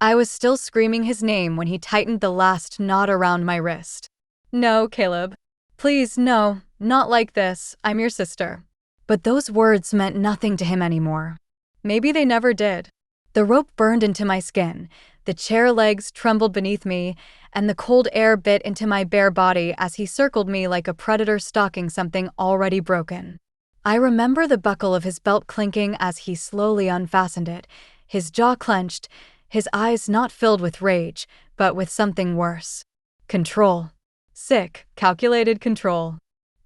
I was still screaming his name when he tightened the last knot around my wrist. "No, Caleb. Please, no, not like this. I'm your sister." But those words meant nothing to him anymore. Maybe they never did. The rope burned into my skin, the chair legs trembled beneath me, and the cold air bit into my bare body as he circled me like a predator stalking something already broken. I remember the buckle of his belt clinking as he slowly unfastened it, his jaw clenched, his eyes not filled with rage, but with something worse. Control. Sick, calculated control.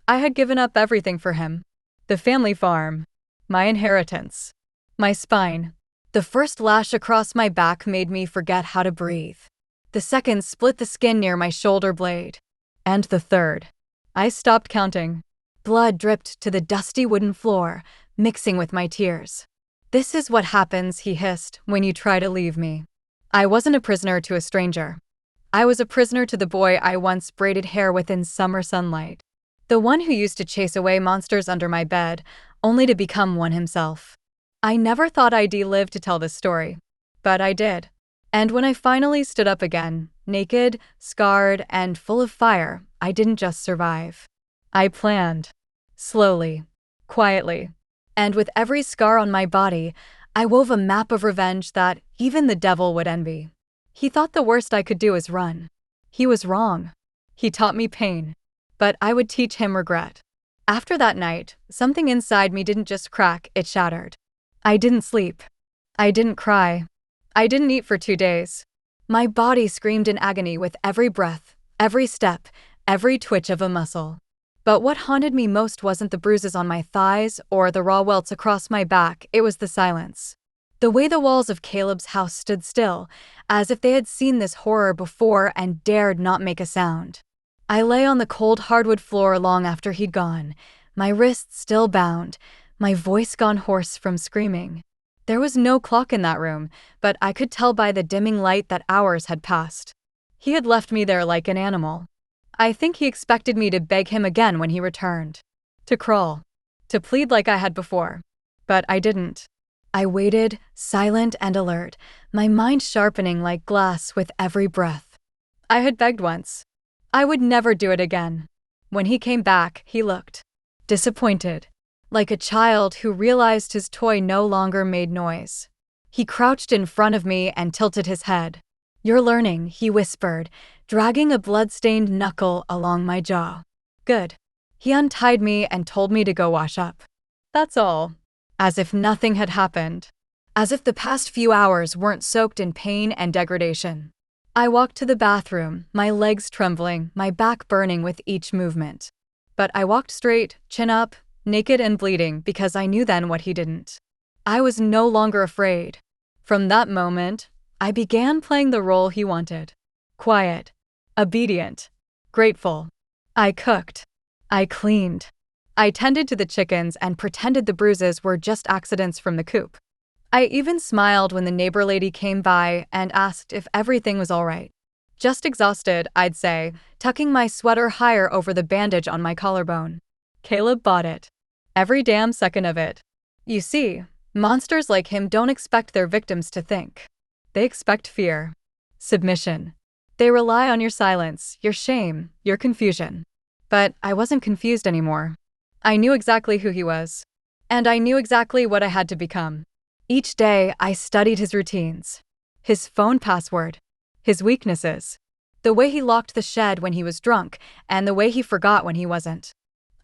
I had given up everything for him. The family farm. My inheritance. My spine. The first lash across my back made me forget how to breathe. The second split the skin near my shoulder blade. And the third. I stopped counting. Blood dripped to the dusty wooden floor, mixing with my tears. "This is what happens," he hissed, "when you try to leave me." I wasn't a prisoner to a stranger. I was a prisoner to the boy I once braided hair with in summer sunlight. The one who used to chase away monsters under my bed, only to become one himself. I never thought I'd live to tell this story. But I did. And when I finally stood up again, naked, scarred, and full of fire, I didn't just survive. I planned. Slowly. Quietly. And with every scar on my body, I wove a map of revenge that even the devil would envy. He thought the worst I could do is run. He was wrong. He taught me pain. But I would teach him regret. After that night, something inside me didn't just crack, it shattered. I didn't sleep. I didn't cry. I didn't eat for 2 days. My body screamed in agony with every breath, every step, every twitch of a muscle. But what haunted me most wasn't the bruises on my thighs or the raw welts across my back, it was the silence. The way the walls of Caleb's house stood still, as if they had seen this horror before and dared not make a sound. I lay on the cold hardwood floor long after he'd gone, my wrists still bound, my voice gone hoarse from screaming. There was no clock in that room, but I could tell by the dimming light that hours had passed. He had left me there like an animal. I think he expected me to beg him again when he returned. To crawl. To plead like I had before. But I didn't. I waited, silent and alert, my mind sharpening like glass with every breath. I had begged once. I would never do it again. When he came back, he looked disappointed, like a child who realized his toy no longer made noise. He crouched in front of me and tilted his head. "You're learning," he whispered, dragging a blood-stained knuckle along my jaw. "Good." He untied me and told me to go wash up. That's all. As if nothing had happened. As if the past few hours weren't soaked in pain and degradation. I walked to the bathroom, my legs trembling, my back burning with each movement. But I walked straight, chin up, naked and bleeding because I knew then what he didn't. I was no longer afraid. From that moment, I began playing the role he wanted. Quiet. Obedient. Grateful. I cooked. I cleaned. I tended to the chickens and pretended the bruises were just accidents from the coop. I even smiled when the neighbor lady came by and asked if everything was all right. Just exhausted, I'd say, tucking my sweater higher over the bandage on my collarbone. Caleb bought it. Every damn second of it. You see, monsters like him don't expect their victims to think. They expect fear. Submission. They rely on your silence, your shame, your confusion. But I wasn't confused anymore. I knew exactly who he was. And I knew exactly what I had to become. Each day, I studied his routines. His phone password. His weaknesses. The way he locked the shed when he was drunk, and the way he forgot when he wasn't.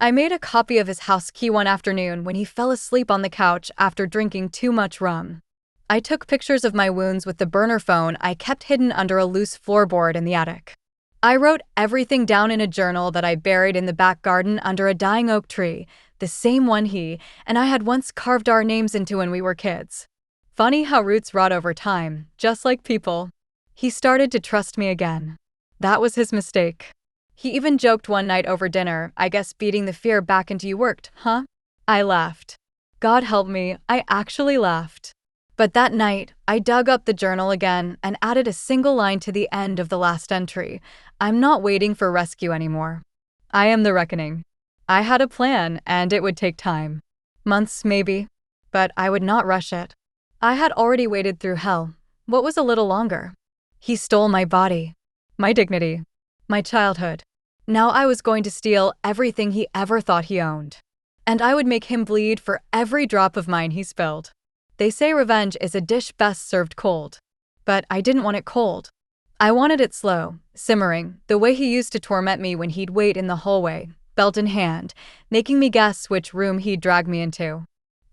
I made a copy of his house key one afternoon when he fell asleep on the couch after drinking too much rum. I took pictures of my wounds with the burner phone I kept hidden under a loose floorboard in the attic. I wrote everything down in a journal that I buried in the back garden under a dying oak tree, the same one he and I had once carved our names into when we were kids. Funny how roots rot over time, just like people. He started to trust me again. That was his mistake. He even joked one night over dinner, "I guess beating the fear back into you worked, huh?" I laughed. God help me, I actually laughed. But that night, I dug up the journal again and added a single line to the end of the last entry. "I'm not waiting for rescue anymore. I am the reckoning." I had a plan, and it would take time. Months, maybe. But I would not rush it. I had already waded through hell. What was a little longer? He stole my body, my dignity, my childhood. Now I was going to steal everything he ever thought he owned. And I would make him bleed for every drop of mine he spilled. They say revenge is a dish best served cold. But I didn't want it cold. I wanted it slow, simmering, the way he used to torment me when he'd wait in the hallway, belt in hand, making me guess which room he'd drag me into.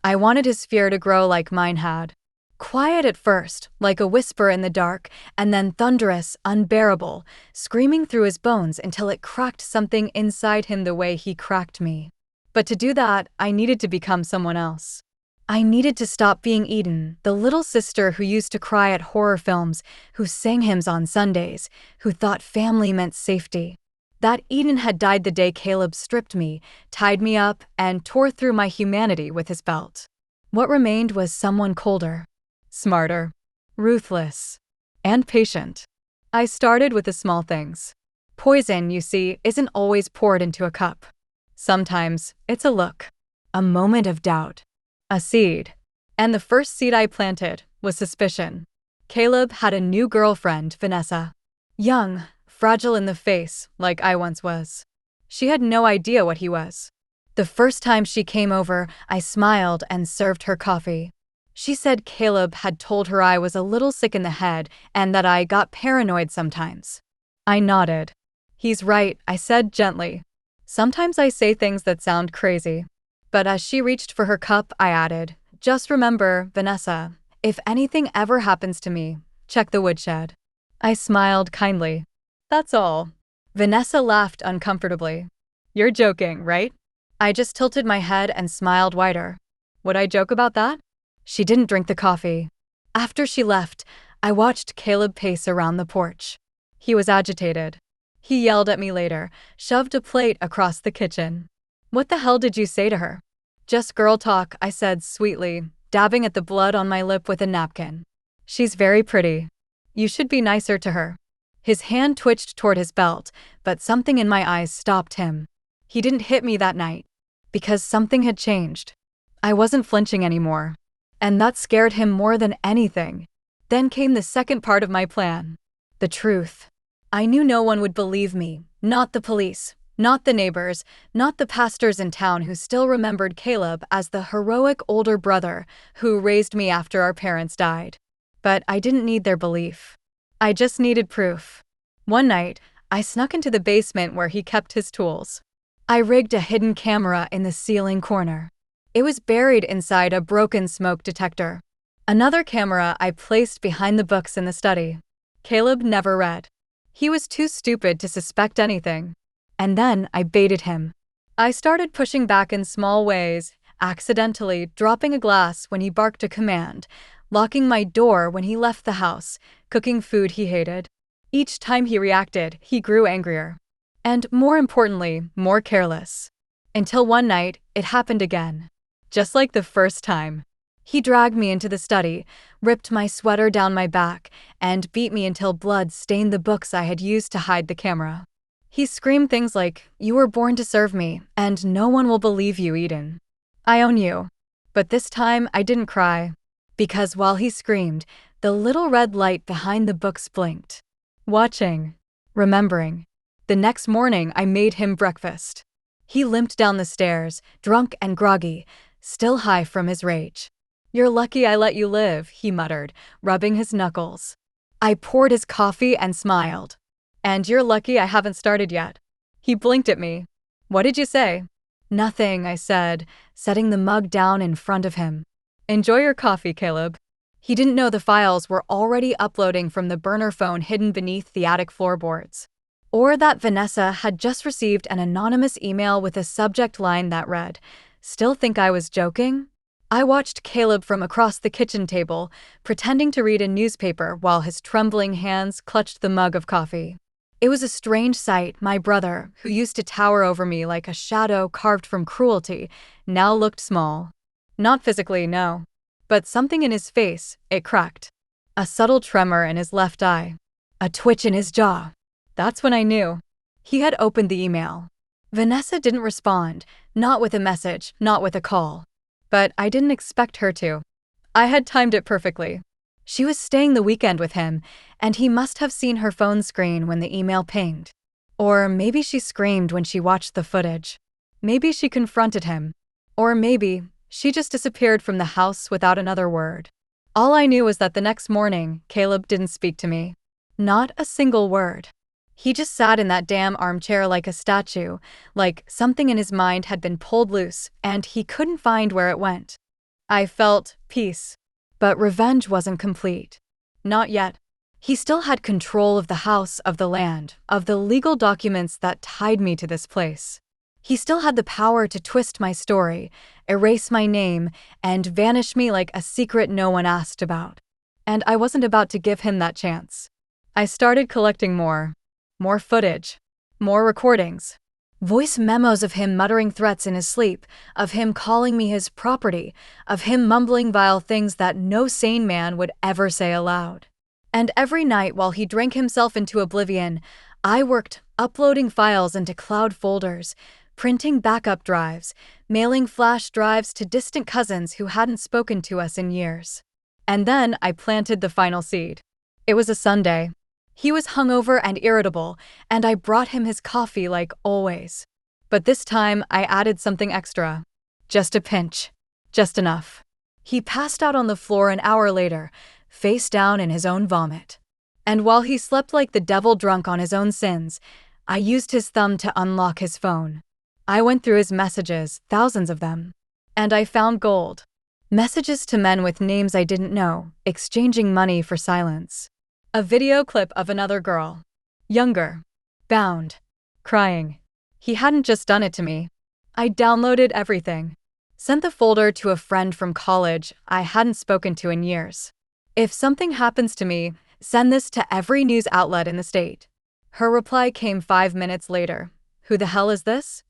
I wanted his fear to grow like mine had. Quiet at first, like a whisper in the dark, and then thunderous, unbearable, screaming through his bones until it cracked something inside him the way he cracked me. But to do that, I needed to become someone else. I needed to stop being Eden, the little sister who used to cry at horror films, who sang hymns on Sundays, who thought family meant safety. That Eden had died the day Caleb stripped me, tied me up, and tore through my humanity with his belt. What remained was someone colder, smarter, ruthless, and patient. I started with the small things. Poison, you see, isn't always poured into a cup. Sometimes it's a look, a moment of doubt, a seed. And the first seed I planted was suspicion. Caleb had a new girlfriend, Vanessa. Young, fragile in the face, like I once was. She had no idea what he was. The first time she came over, I smiled and served her coffee. She said Caleb had told her I was a little sick in the head and that I got paranoid sometimes. I nodded. He's right, I said gently. Sometimes I say things that sound crazy. But as she reached for her cup, I added, just remember, Vanessa, if anything ever happens to me, check the woodshed. I smiled kindly. That's all. Vanessa laughed uncomfortably. You're joking, right? I just tilted my head and smiled wider. Would I joke about that? She didn't drink the coffee. After she left, I watched Caleb pace around the porch. He was agitated. He yelled at me later, shoved a plate across the kitchen. What the hell did you say to her? Just girl talk, I said sweetly, dabbing at the blood on my lip with a napkin. She's very pretty. You should be nicer to her. His hand twitched toward his belt, but something in my eyes stopped him. He didn't hit me that night. Because something had changed. I wasn't flinching anymore. And that scared him more than anything. Then came the second part of my plan. The truth. I knew no one would believe me. Not the police. Not the neighbors. Not the pastors in town who still remembered Caleb as the heroic older brother who raised me after our parents died. But I didn't need their belief. I just needed proof. One night, I snuck into the basement where he kept his tools. I rigged a hidden camera in the ceiling corner. It was buried inside a broken smoke detector. Another camera I placed behind the books in the study. Caleb never read. He was too stupid to suspect anything. And then I baited him. I started pushing back in small ways, accidentally dropping a glass when he barked a command, locking my door when he left the house, cooking food he hated. Each time he reacted, he grew angrier. And more importantly, more careless. Until one night, it happened again. Just like the first time. He dragged me into the study, ripped my sweater down my back, and beat me until blood stained the books I had used to hide the camera. He screamed things like, "You were born to serve me, and no one will believe you, Eden. I own you." But this time, I didn't cry. Because while he screamed, the little red light behind the books blinked. Watching. Remembering. The next morning, I made him breakfast. He limped down the stairs, drunk and groggy, still high from his rage. "You're lucky I let you live," he muttered, rubbing his knuckles. I poured his coffee and smiled. "And you're lucky I haven't started yet." He blinked at me. "What did you say?" "Nothing," I said, setting the mug down in front of him. "Enjoy your coffee, Caleb." He didn't know the files were already uploading from the burner phone hidden beneath the attic floorboards. Or that Vanessa had just received an anonymous email with a subject line that read, "Still think I was joking?" I watched Caleb from across the kitchen table, pretending to read a newspaper while his trembling hands clutched the mug of coffee. It was a strange sight. My brother, who used to tower over me like a shadow carved from cruelty, now looked small. Not physically, no. But something in his face, it cracked. A subtle tremor in his left eye. A twitch in his jaw. That's when I knew. He had opened the email. Vanessa didn't respond, not with a message, not with a call. But I didn't expect her to. I had timed it perfectly. She was staying the weekend with him, and he must have seen her phone screen when the email pinged. Or maybe she screamed when she watched the footage. Maybe she confronted him. Or maybe she just disappeared from the house without another word. All I knew was that the next morning, Caleb didn't speak to me. Not a single word. He just sat in that damn armchair like a statue, like something in his mind had been pulled loose and he couldn't find where it went. I felt peace. But revenge wasn't complete. Not yet. He still had control of the house, of the land, of the legal documents that tied me to this place. He still had the power to twist my story, erase my name, and vanish me like a secret no one asked about. And I wasn't about to give him that chance. I started collecting more footage, more recordings. Voice memos of him muttering threats in his sleep, of him calling me his property, of him mumbling vile things that no sane man would ever say aloud. And every night while he drank himself into oblivion, I worked uploading files into cloud folders, printing backup drives, mailing flash drives to distant cousins who hadn't spoken to us in years. And then I planted the final seed. It was a Sunday. He was hungover and irritable, and I brought him his coffee like always. But this time, I added something extra. Just a pinch. Just enough. He passed out on the floor an hour later, face down in his own vomit. And while he slept like the devil drunk on his own sins, I used his thumb to unlock his phone. I went through his messages, thousands of them. And I found gold. Messages to men with names I didn't know, exchanging money for silence. A video clip of another girl. Younger. Bound. Crying. He hadn't just done it to me. I downloaded everything. Sent the folder to a friend from college I hadn't spoken to in years. If something happens to me, send this to every news outlet in the state. Her reply came 5 minutes later. Who the hell is this?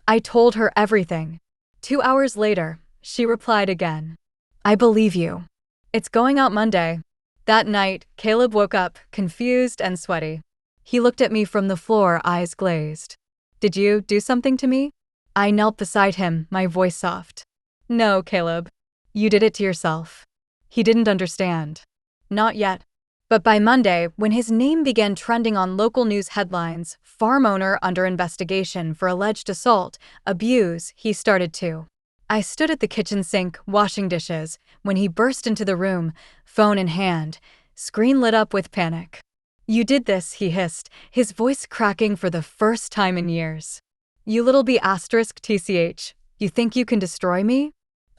I told her everything. 2 hours later, she replied again. I believe you. It's going out Monday. That night, Caleb woke up, confused and sweaty. He looked at me from the floor, eyes glazed. Did you do something to me? I knelt beside him, my voice soft. No, Caleb. You did it to yourself. He didn't understand. Not yet. But by Monday, when his name began trending on local news headlines, farm owner under investigation for alleged assault, abuse, he started to. I stood at the kitchen sink, washing dishes, when he burst into the room, phone in hand, screen lit up with panic. You did this, he hissed, his voice cracking for the first time in years. You little B***TCH, you think you can destroy me?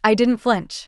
I didn't flinch.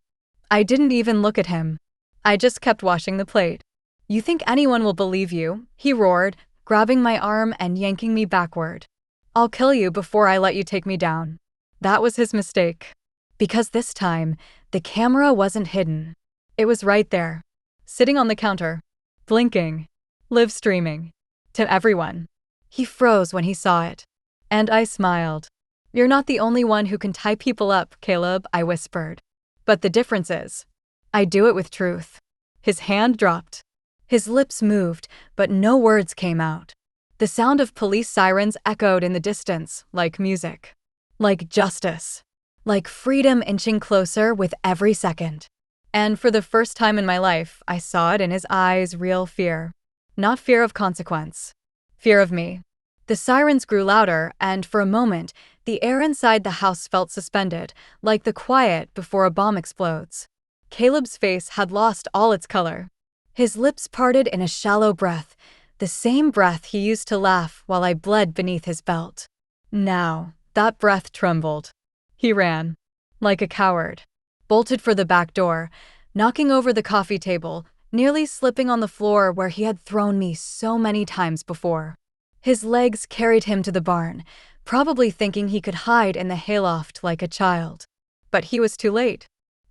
I didn't even look at him. I just kept washing the plate. You think anyone will believe you? He roared, grabbing my arm and yanking me backward. I'll kill you before I let you take me down. That was his mistake. Because this time, the camera wasn't hidden. It was right there, sitting on the counter, blinking, live streaming, to everyone. He froze when he saw it. And I smiled. You're not the only one who can tie people up, Caleb, I whispered. But the difference is, I do it with truth. His hand dropped. His lips moved, but no words came out. The sound of police sirens echoed in the distance, like music. Like justice. Like freedom inching closer with every second. And for the first time in my life, I saw it in his eyes, real fear. Not fear of consequence. Fear of me. The sirens grew louder, and for a moment, the air inside the house felt suspended, like the quiet before a bomb explodes. Caleb's face had lost all its color. His lips parted in a shallow breath, the same breath he used to laugh while I bled beneath his belt. Now, that breath trembled. He ran. Like a coward. Bolted for the back door, knocking over the coffee table, nearly slipping on the floor where he had thrown me so many times before. His legs carried him to the barn, probably thinking he could hide in the hayloft like a child. But he was too late.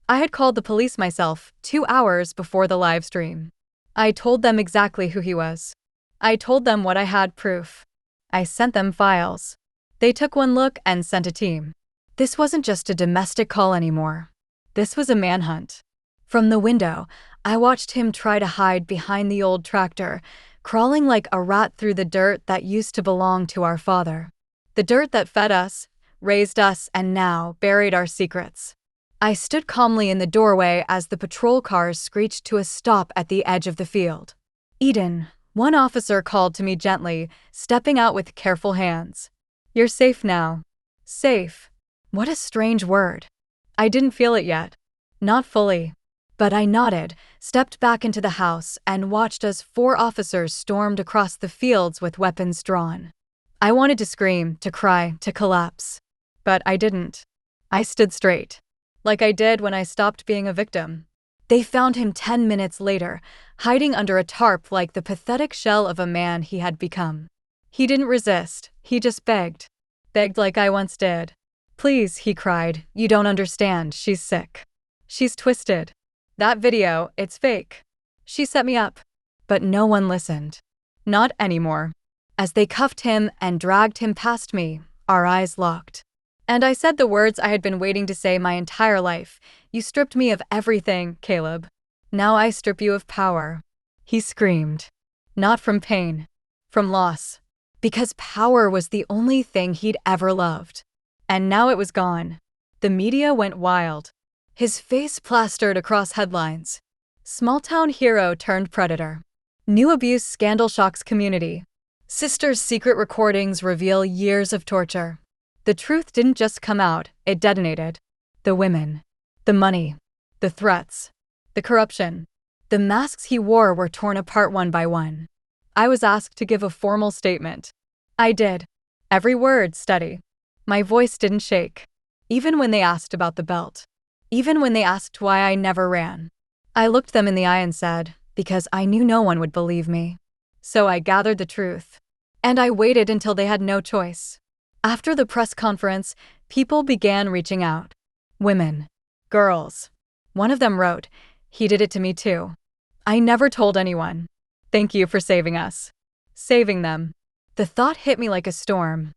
I had called the police myself 2 hours before the live stream. I told them exactly who he was. I told them what I had proof. I sent them files. They took one look and sent a team. This wasn't just a domestic call anymore. This was a manhunt. From the window, I watched him try to hide behind the old tractor, crawling like a rat through the dirt that used to belong to our father. The dirt that fed us, raised us, and now buried our secrets. I stood calmly in the doorway as the patrol cars screeched to a stop at the edge of the field. Eden, one officer called to me gently, stepping out with careful hands. You're safe now. Safe. What a strange word. I didn't feel it yet. Not fully. But I nodded, stepped back into the house, and watched as 4 officers stormed across the fields with weapons drawn. I wanted to scream, to cry, to collapse. But I didn't. I stood straight. Like I did when I stopped being a victim. They found him 10 minutes later, hiding under a tarp like the pathetic shell of a man he had become. He didn't resist, he just begged. Begged like I once did. Please, he cried, you don't understand, she's sick. She's twisted. That video, it's fake. She set me up. But no one listened. Not anymore. As they cuffed him and dragged him past me, our eyes locked. And I said the words I had been waiting to say my entire life. You stripped me of everything, Caleb. Now I strip you of power. He screamed. Not from pain. From loss. Because power was the only thing he'd ever loved. And now it was gone. The media went wild. His face plastered across headlines. Small-town hero turned predator. New abuse scandal shocks community. Sister's secret recordings reveal years of torture. The truth didn't just come out, it detonated. The women. The money. The threats. The corruption. The masks he wore were torn apart one by one. I was asked to give a formal statement. I did. Every word steady. My voice didn't shake. Even when they asked about the belt. Even when they asked why I never ran. I looked them in the eye and said, because I knew no one would believe me. So I gathered the truth. And I waited until they had no choice. After the press conference, people began reaching out. Women. Girls. One of them wrote, he did it to me too. I never told anyone. Thank you for saving us. Saving them. The thought hit me like a storm.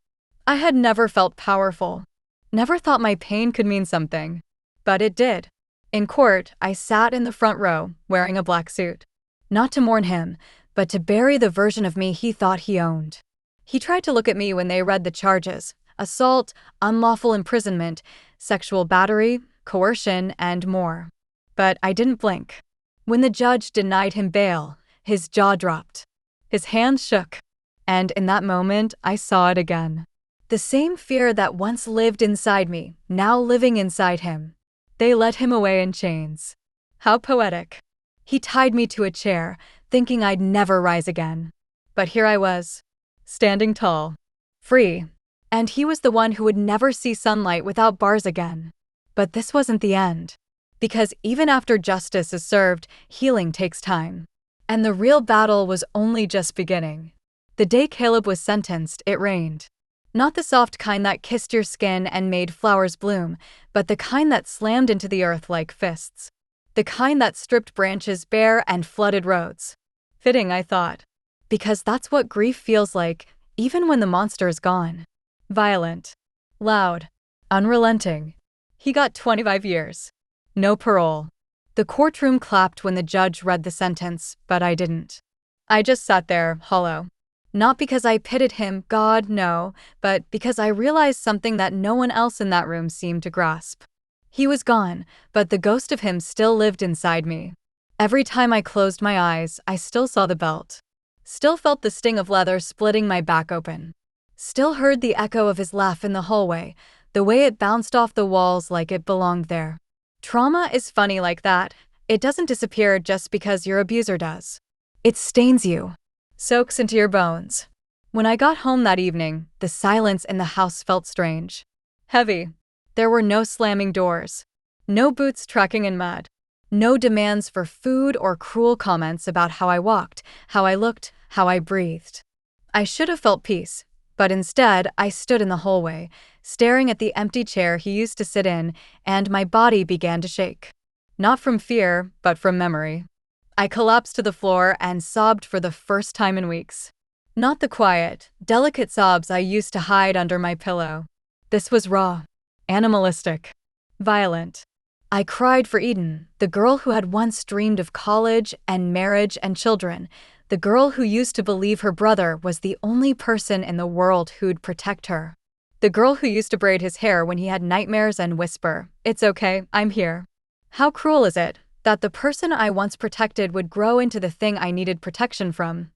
I had never felt powerful. Never thought my pain could mean something. But it did. In court, I sat in the front row, wearing a black suit. Not to mourn him, but to bury the version of me he thought he owned. He tried to look at me when they read the charges: assault, unlawful imprisonment, sexual battery, coercion, and more. But I didn't blink. When the judge denied him bail, his jaw dropped. His hands shook. And in that moment, I saw it again. The same fear that once lived inside me, now living inside him. They led him away in chains. How poetic. He tied me to a chair, thinking I'd never rise again. But here I was, standing tall, free, and he was the one who would never see sunlight without bars again. But this wasn't the end. Because even after justice is served, healing takes time. And the real battle was only just beginning. The day Caleb was sentenced, it rained. Not the soft kind that kissed your skin and made flowers bloom, but the kind that slammed into the earth like fists. The kind that stripped branches bare and flooded roads. Fitting, I thought. Because that's what grief feels like, even when the monster is gone. Violent. Loud. Unrelenting. He got 25 years. No parole. The courtroom clapped when the judge read the sentence, but I didn't. I just sat there, hollow. Not because I pitied him, God, no, but because I realized something that no one else in that room seemed to grasp. He was gone, but the ghost of him still lived inside me. Every time I closed my eyes, I still saw the belt. Still felt the sting of leather splitting my back open. Still heard the echo of his laugh in the hallway, the way it bounced off the walls like it belonged there. Trauma is funny like that. It doesn't disappear just because your abuser does. It stains you. Soaks into your bones. When I got home that evening, the silence in the house felt strange. Heavy. There were no slamming doors. No boots tracking in mud. No demands for food or cruel comments about how I walked, how I looked, how I breathed. I should have felt peace, but instead I stood in the hallway, staring at the empty chair he used to sit in, and my body began to shake. Not from fear, but from memory. I collapsed to the floor and sobbed for the first time in weeks. Not the quiet, delicate sobs I used to hide under my pillow. This was raw, animalistic, violent. I cried for Eden, the girl who had once dreamed of college and marriage and children, the girl who used to believe her brother was the only person in the world who'd protect her. The girl who used to braid his hair when he had nightmares and whisper, "It's okay, I'm here." How cruel is it that the person I once protected would grow into the thing I needed protection from?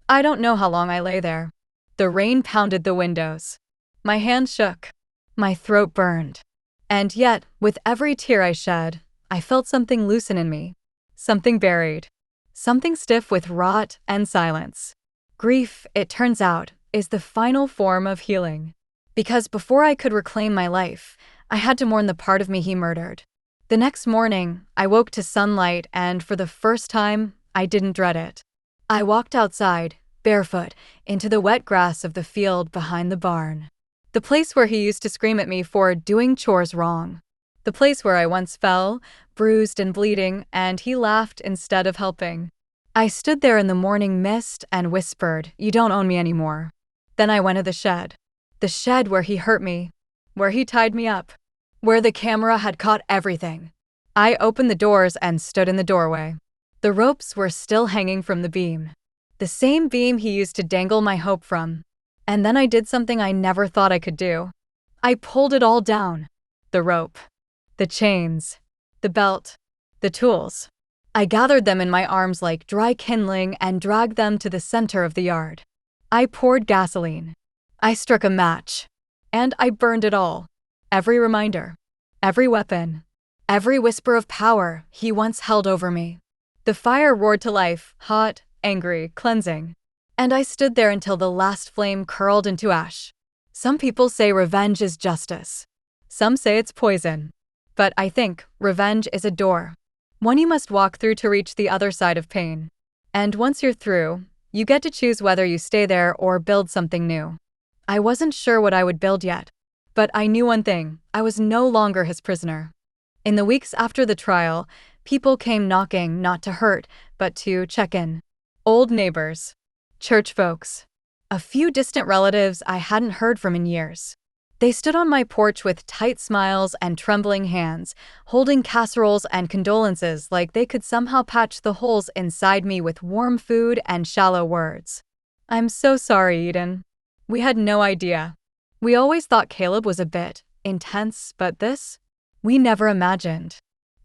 I don't know how long I lay there. The rain pounded the windows. My hands shook. My throat burned. And yet, with every tear I shed, I felt something loosen in me. Something buried. Something stiff with rot and silence. Grief, it turns out, is the final form of healing. Because before I could reclaim my life, I had to mourn the part of me he murdered. The next morning, I woke to sunlight and for the first time, I didn't dread it. I walked outside, barefoot, into the wet grass of the field behind the barn. The place where he used to scream at me for doing chores wrong. The place where I once fell, bruised and bleeding, and he laughed instead of helping. I stood there in the morning mist and whispered, "You don't own me anymore." Then I went to the shed where he hurt me, where he tied me up, where the camera had caught everything. I opened the doors and stood in the doorway. The ropes were still hanging from the beam. The same beam he used to dangle my hope from. And then I did something I never thought I could do. I pulled it all down. The rope, the chains, the belt, the tools. I gathered them in my arms like dry kindling and dragged them to the center of the yard. I poured gasoline. I struck a match. And I burned it all. Every reminder, every weapon, every whisper of power he once held over me. The fire roared to life, hot, angry, cleansing. And I stood there until the last flame curled into ash. Some people say revenge is justice. Some say it's poison. But I think revenge is a door. One you must walk through to reach the other side of pain. And once you're through, you get to choose whether you stay there or build something new. I wasn't sure what I would build yet. But I knew one thing, I was no longer his prisoner. In the weeks after the trial, people came knocking not to hurt, but to check in. Old neighbors. Church folks. A few distant relatives I hadn't heard from in years. They stood on my porch with tight smiles and trembling hands, holding casseroles and condolences like they could somehow patch the holes inside me with warm food and shallow words. "I'm so sorry, Eden. We had no idea. We always thought Caleb was a bit intense, but this? We never imagined.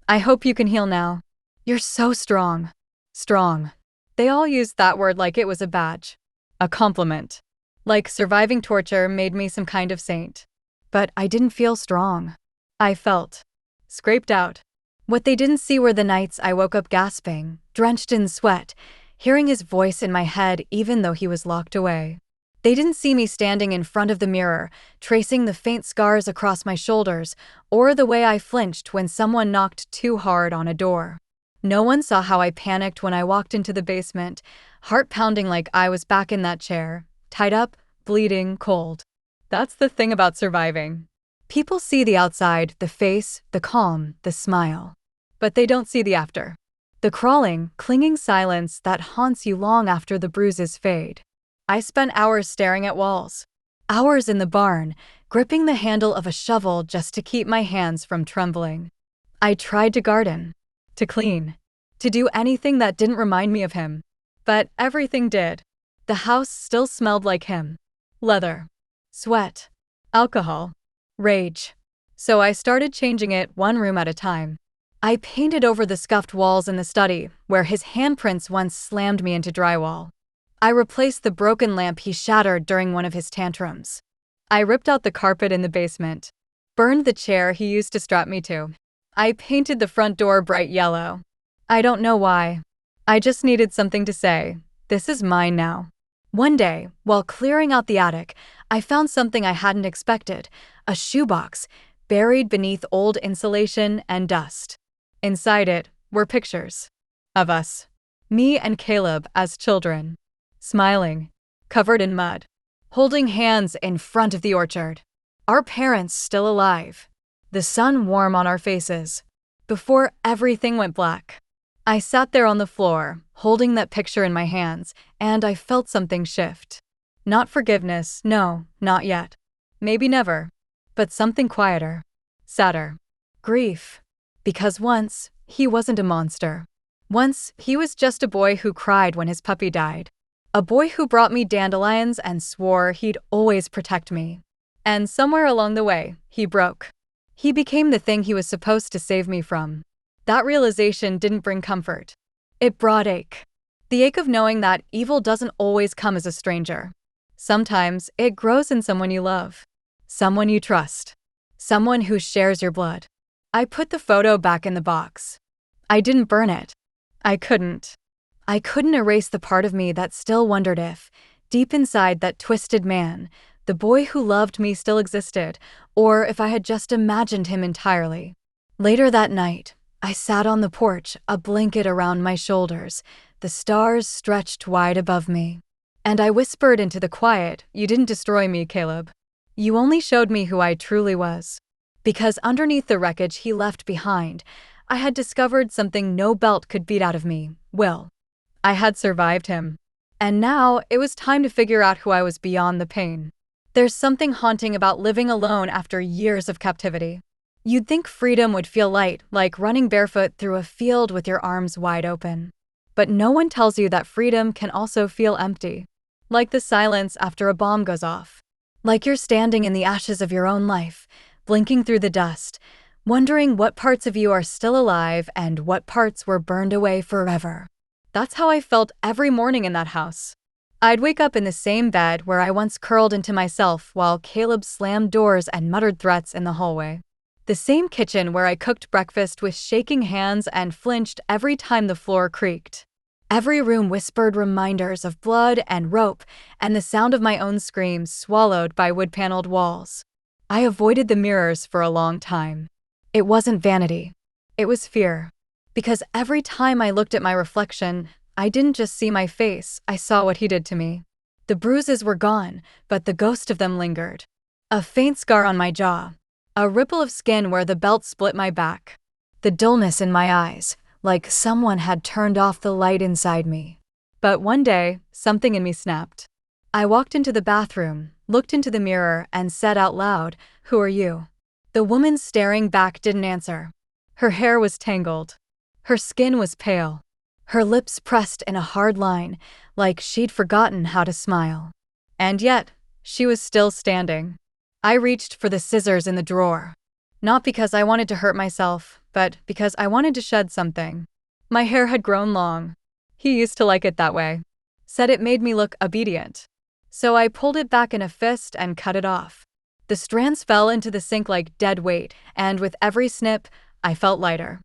I hope you can heal now. You're so strong." Strong. They all used that word like it was a badge. A compliment. Like surviving torture made me some kind of saint. But I didn't feel strong. I felt scraped out. What they didn't see were the nights I woke up gasping, drenched in sweat, hearing his voice in my head even though he was locked away. They didn't see me standing in front of the mirror, tracing the faint scars across my shoulders, or the way I flinched when someone knocked too hard on a door. No one saw how I panicked when I walked into the basement, heart pounding like I was back in that chair, tied up, bleeding, cold. That's the thing about surviving. People see the outside, the face, the calm, the smile. But they don't see the after. The crawling, clinging silence that haunts you long after the bruises fade. I spent hours staring at walls. Hours in the barn, gripping the handle of a shovel just to keep my hands from trembling. I tried to garden, to clean, to do anything that didn't remind me of him. But everything did. The house still smelled like him. Leather, sweat, alcohol, rage. So I started changing it one room at a time. I painted over the scuffed walls in the study, where his handprints once slammed me into drywall. I replaced the broken lamp he shattered during one of his tantrums. I ripped out the carpet in the basement, burned the chair he used to strap me to. I painted the front door bright yellow. I don't know why. I just needed something to say. This is mine now. One day, while clearing out the attic, I found something I hadn't expected, a shoebox, buried beneath old insulation and dust. Inside it were pictures of us, me and Caleb as children. Smiling, covered in mud, holding hands in front of the orchard. Our parents still alive, the sun warm on our faces, before everything went black. I sat there on the floor, holding that picture in my hands, and I felt something shift. Not forgiveness, no, not yet. Maybe never. But something quieter, sadder. Grief. Because once, he wasn't a monster. Once, he was just a boy who cried when his puppy died. A boy who brought me dandelions and swore he'd always protect me. And somewhere along the way, he broke. He became the thing he was supposed to save me from. That realization didn't bring comfort. It brought ache. The ache of knowing that evil doesn't always come as a stranger. Sometimes it grows in someone you love, someone you trust, someone who shares your blood. I put the photo back in the box. I didn't burn it. I couldn't. I couldn't erase the part of me that still wondered if, deep inside that twisted man, the boy who loved me still existed, or if I had just imagined him entirely. Later that night, I sat on the porch, a blanket around my shoulders, the stars stretched wide above me. And I whispered into the quiet, "You didn't destroy me, Caleb. You only showed me who I truly was." Because underneath the wreckage he left behind, I had discovered something no belt could beat out of me, will. I had survived him. And now it was time to figure out who I was beyond the pain. There's something haunting about living alone after years of captivity. You'd think freedom would feel light, like running barefoot through a field with your arms wide open. But no one tells you that freedom can also feel empty. Like the silence after a bomb goes off. Like you're standing in the ashes of your own life, blinking through the dust, wondering what parts of you are still alive and what parts were burned away forever. That's how I felt every morning in that house. I'd wake up in the same bed where I once curled into myself while Caleb slammed doors and muttered threats in the hallway. The same kitchen where I cooked breakfast with shaking hands and flinched every time the floor creaked. Every room whispered reminders of blood and rope and the sound of my own screams swallowed by wood-paneled walls. I avoided the mirrors for a long time. It wasn't vanity. It was fear. Because every time I looked at my reflection, I didn't just see my face, I saw what he did to me. The bruises were gone, but the ghost of them lingered. A faint scar on my jaw. A ripple of skin where the belt split my back. The dullness in my eyes, like someone had turned off the light inside me. But one day, something in me snapped. I walked into the bathroom, looked into the mirror, and said out loud, "Who are you?" The woman staring back didn't answer. Her hair was tangled. Her skin was pale. Her lips pressed in a hard line, like she'd forgotten how to smile. And yet, she was still standing. I reached for the scissors in the drawer. Not because I wanted to hurt myself, but because I wanted to shed something. My hair had grown long. He used to like it that way. Said it made me look obedient. So I pulled it back in a fist and cut it off. The strands fell into the sink like dead weight, and with every snip, I felt lighter.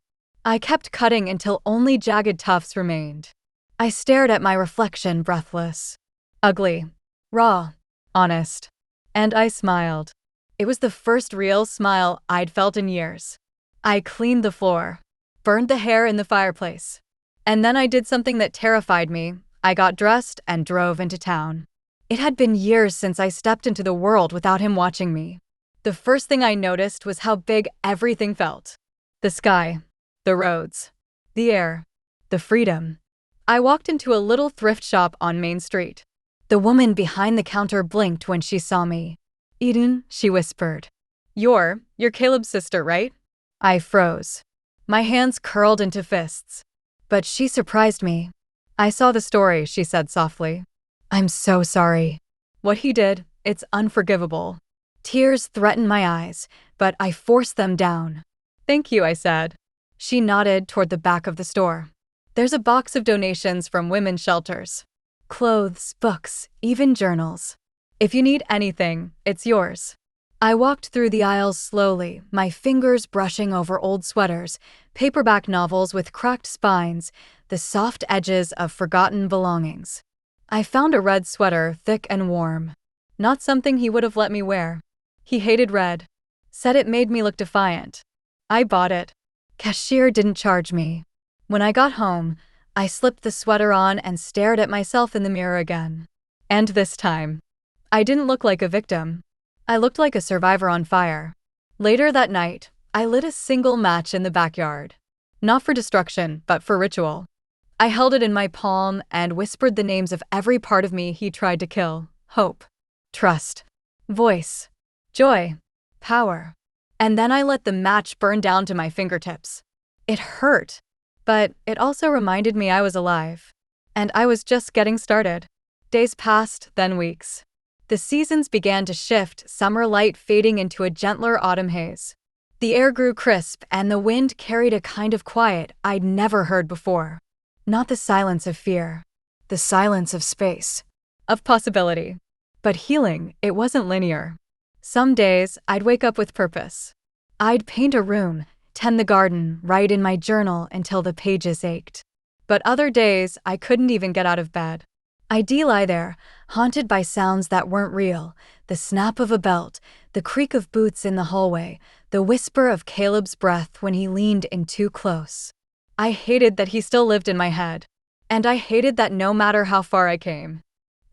I kept cutting until only jagged tufts remained. I stared at my reflection, breathless. Ugly. Raw. Honest. And I smiled. It was the first real smile I'd felt in years. I cleaned the floor. Burned the hair in the fireplace. And then I did something that terrified me. I got dressed and drove into town. It had been years since I stepped into the world without him watching me. The first thing I noticed was how big everything felt. The sky. The roads. The air. The freedom. I walked into a little thrift shop on Main Street. The woman behind the counter blinked when she saw me. "Eden," she whispered. You're Caleb's sister, right?" I froze. My hands curled into fists. But she surprised me. "I saw the story," she said softly. "I'm so sorry. What he did, it's unforgivable." Tears threatened my eyes, but I forced them down. "Thank you," I said. She nodded toward the back of the store. "There's a box of donations from women's shelters. Clothes, books, even journals. If you need anything, it's yours." I walked through the aisles slowly, my fingers brushing over old sweaters, paperback novels with cracked spines, the soft edges of forgotten belongings. I found a red sweater, thick and warm. Not something he would have let me wear. He hated red. Said it made me look defiant. I bought it. Cashier didn't charge me. When I got home, I slipped the sweater on and stared at myself in the mirror again. And this time, I didn't look like a victim. I looked like a survivor on fire. Later that night, I lit a single match in the backyard. Not for destruction, but for ritual. I held it in my palm and whispered the names of every part of me he tried to kill. Hope. Trust. Voice. Joy. Power. And then I let the match burn down to my fingertips. It hurt, but it also reminded me I was alive. And I was just getting started. Days passed, then weeks. The seasons began to shift, summer light fading into a gentler autumn haze. The air grew crisp, and the wind carried a kind of quiet I'd never heard before. Not the silence of fear, the silence of space, of possibility. But healing, it wasn't linear. Some days, I'd wake up with purpose. I'd paint a room, tend the garden, write in my journal until the pages ached. But other days, I couldn't even get out of bed. I'd lie there, haunted by sounds that weren't real, the snap of a belt, the creak of boots in the hallway, the whisper of Caleb's breath when he leaned in too close. I hated that he still lived in my head. And I hated that no matter how far I came,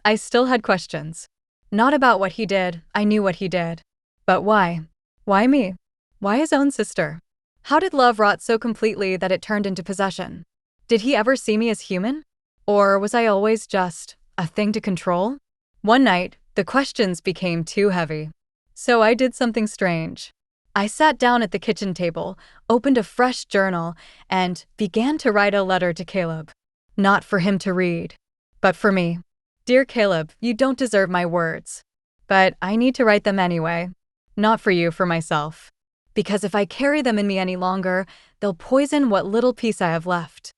I still had questions. Not about what he did, I knew what he did. But why? Why me? Why his own sister? How did love rot so completely that it turned into possession? Did he ever see me as human? Or was I always just a thing to control? One night, the questions became too heavy. So I did something strange. I sat down at the kitchen table, opened a fresh journal, and began to write a letter to Caleb. Not for him to read, but for me. Dear Caleb, you don't deserve my words. But I need to write them anyway. Not for you, for myself. Because if I carry them in me any longer, they'll poison what little peace I have left.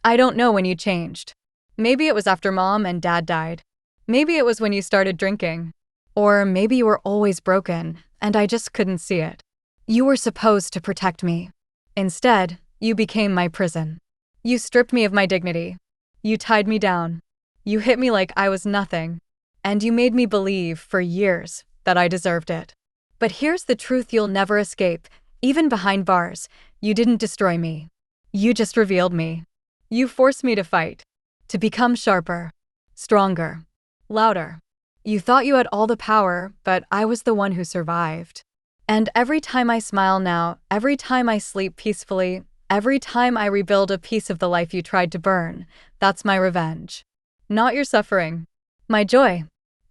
I don't know when you changed. Maybe it was after Mom and Dad died. Maybe it was when you started drinking. Or maybe you were always broken, and I just couldn't see it. You were supposed to protect me. Instead, you became my prison. You stripped me of my dignity. You tied me down. You hit me like I was nothing. And you made me believe, for years, that I deserved it. But here's the truth you'll never escape. Even behind bars, you didn't destroy me. You just revealed me. You forced me to fight. To become sharper. Stronger. Louder. You thought you had all the power, but I was the one who survived. And every time I smile now, every time I sleep peacefully, every time I rebuild a piece of the life you tried to burn, that's my revenge. Not your suffering. My joy.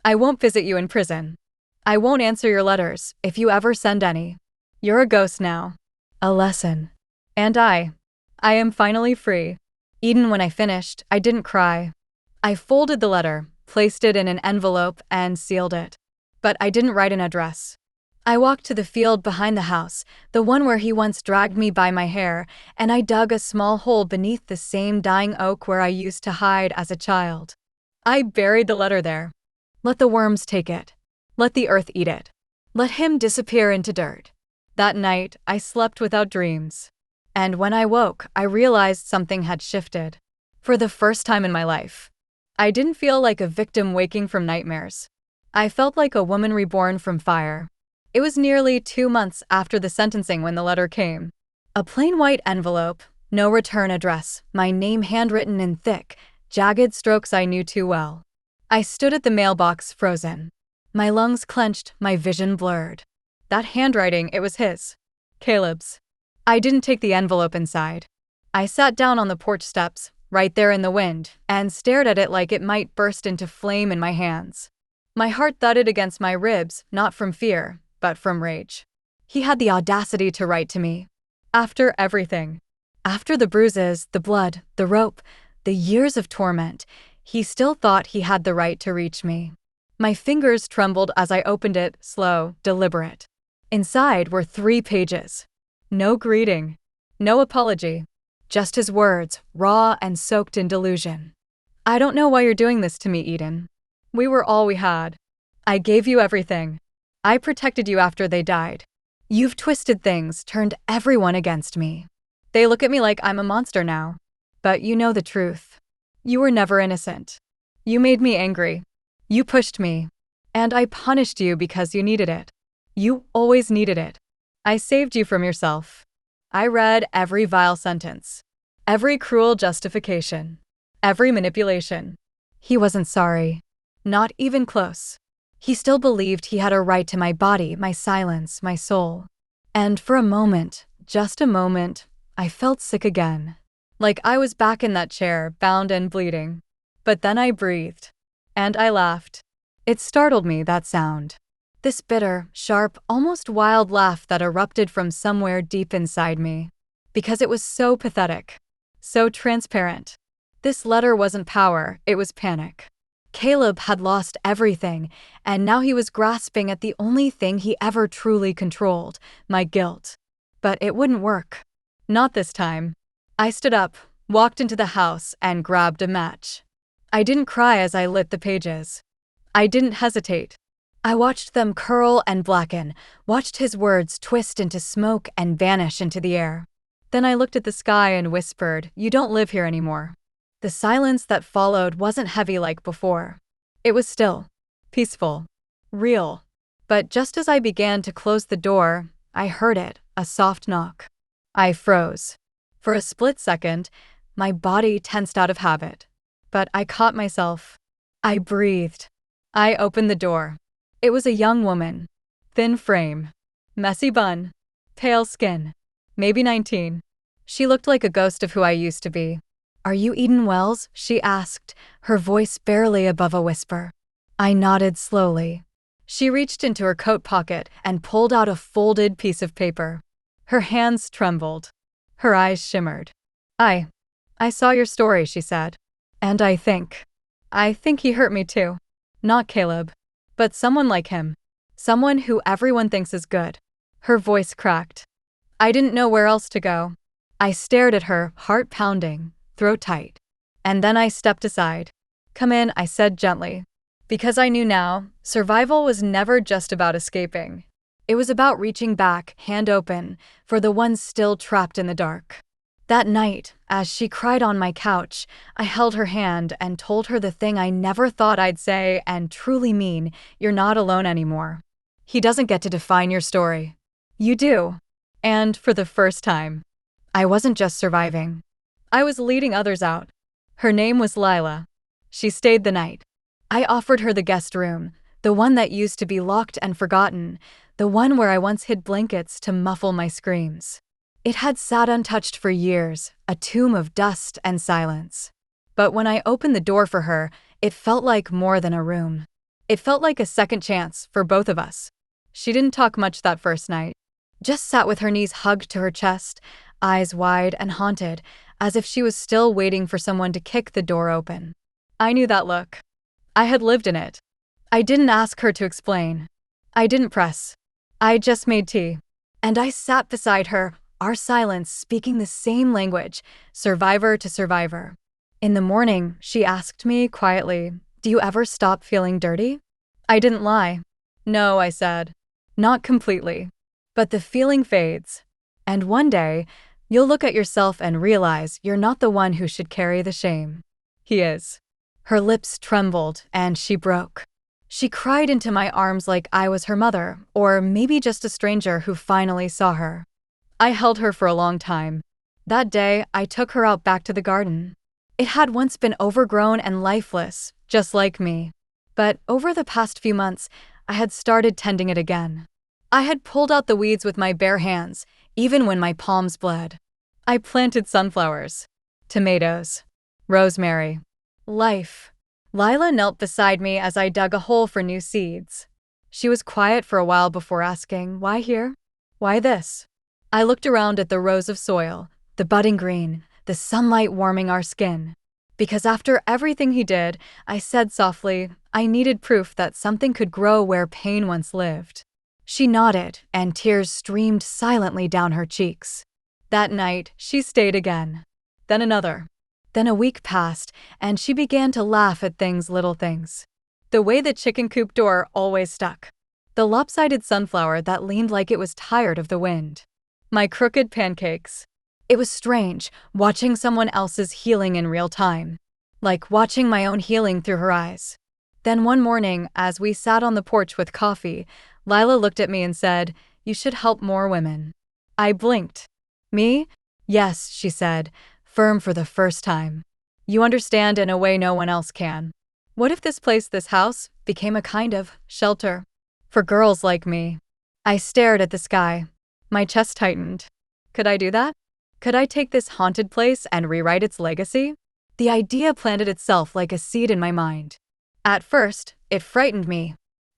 I won't visit you in prison. I won't answer your letters, if you ever send any. You're a ghost now. A lesson. And I am finally free. Eden, when I finished, I didn't cry. I folded the letter, placed it in an envelope, and sealed it. But I didn't write an address. I walked to the field behind the house, the one where he once dragged me by my hair, and I dug a small hole beneath the same dying oak where I used to hide as a child. I buried the letter there. Let the worms take it. Let the earth eat it. Let him disappear into dirt. That night, I slept without dreams. And when I woke, I realized something had shifted. For the first time in my life, I didn't feel like a victim waking from nightmares. I felt like a woman reborn from fire. It was nearly 2 months after the sentencing when the letter came. A plain white envelope, no return address, my name handwritten in thick, jagged strokes I knew too well. I stood at the mailbox, frozen. My lungs clenched, my vision blurred. That handwriting, it was his. Caleb's. I didn't take the envelope inside. I sat down on the porch steps, right there in the wind, and stared at it like it might burst into flame in my hands. My heart thudded against my ribs, not from fear, but from rage. He had the audacity to write to me. After everything. After the bruises, the blood, the rope, the years of torment, he still thought he had the right to reach me. My fingers trembled as I opened it, slow, deliberate. Inside were 3 pages. No greeting. No apology. Just his words, raw and soaked in delusion. I don't know why you're doing this to me, Eden. We were all we had. I gave you everything. I protected you after they died. You've twisted things, turned everyone against me. They look at me like I'm a monster now. But you know the truth. You were never innocent. You made me angry. You pushed me. And I punished you because you needed it. You always needed it. I saved you from yourself. I read every vile sentence. Every cruel justification. Every manipulation. He wasn't sorry. Not even close. He still believed he had a right to my body, my silence, my soul. And for a moment, just a moment, I felt sick again. Like I was back in that chair, bound and bleeding. But then I breathed. And I laughed. It startled me, that sound. This bitter, sharp, almost wild laugh that erupted from somewhere deep inside me. Because it was so pathetic. So transparent. This letter wasn't power, it was panic. Caleb had lost everything, and now he was grasping at the only thing he ever truly controlled, my guilt. But it wouldn't work. Not this time. I stood up, walked into the house, and grabbed a match. I didn't cry as I lit the pages. I didn't hesitate. I watched them curl and blacken, watched his words twist into smoke and vanish into the air. Then I looked at the sky and whispered, "You don't live here anymore." The silence that followed wasn't heavy like before. It was still, peaceful, real. But just as I began to close the door, I heard it, a soft knock. I froze. For a split second, my body tensed out of habit. But I caught myself. I breathed. I opened the door. It was a young woman. Thin frame. Messy bun. Pale skin. Maybe 19. She looked like a ghost of who I used to be. "Are you Eden Wells?" she asked, her voice barely above a whisper. I nodded slowly. She reached into her coat pocket and pulled out a folded piece of paper. Her hands trembled. Her eyes shimmered. I saw your story," she said. "And I think he hurt me too. Not Caleb, but someone like him. Someone who everyone thinks is good." Her voice cracked. I didn't know where else to go. I stared at her, heart pounding, throat tight. And then I stepped aside. "Come in," I said gently. Because I knew now, survival was never just about escaping. It was about reaching back, hand open, for the ones still trapped in the dark. That night, as she cried on my couch, I held her hand and told her the thing I never thought I'd say and truly mean: "You're not alone anymore. He doesn't get to define your story. You do." And for the first time, I wasn't just surviving. I was leading others out. Her name was Lila. She stayed the night. I offered her the guest room, the one that used to be locked and forgotten, the one where I once hid blankets to muffle my screams. It had sat untouched for years, a tomb of dust and silence. But when I opened the door for her, it felt like more than a room. It felt like a second chance for both of us. She didn't talk much that first night. Just sat with her knees hugged to her chest, eyes wide and haunted, as if she was still waiting for someone to kick the door open. I knew that look. I had lived in it. I didn't ask her to explain. I didn't press. I just made tea. And I sat beside her, our silence speaking the same language, survivor to survivor. In the morning, she asked me quietly, "Do you ever stop feeling dirty?" I didn't lie. "No," I said. "Not completely. But the feeling fades. And one day, you'll look at yourself and realize you're not the one who should carry the shame. He is." Her lips trembled, and she broke. She cried into my arms like I was her mother, or maybe just a stranger who finally saw her. I held her for a long time. That day, I took her out back to the garden. It had once been overgrown and lifeless, just like me. But over the past few months, I had started tending it again. I had pulled out the weeds with my bare hands, even when my palms bled. I planted sunflowers, tomatoes, rosemary. Life. Lila knelt beside me as I dug a hole for new seeds. She was quiet for a while before asking, "Why here? Why this?" I looked around at the rows of soil, the budding green, the sunlight warming our skin. Because after everything he did, I said softly, I needed proof that something could grow where pain once lived. She nodded, and tears streamed silently down her cheeks. That night, she stayed again. Then another. Then a week passed, and she began to laugh at little things. The way the chicken coop door always stuck. The lopsided sunflower that leaned like it was tired of the wind. My crooked pancakes. It was strange, watching someone else's healing in real time. Like watching my own healing through her eyes. Then one morning, as we sat on the porch with coffee, Lila looked at me and said, "You should help more women." I blinked. "Me?" "Yes," she said, firm for the first time. "You understand in a way no one else can. What if this house, became a kind of shelter for girls like me?" I stared at the sky. My chest tightened. Could I do that? Could I take this haunted place and rewrite its legacy? The idea planted itself like a seed in my mind. At first, it frightened me.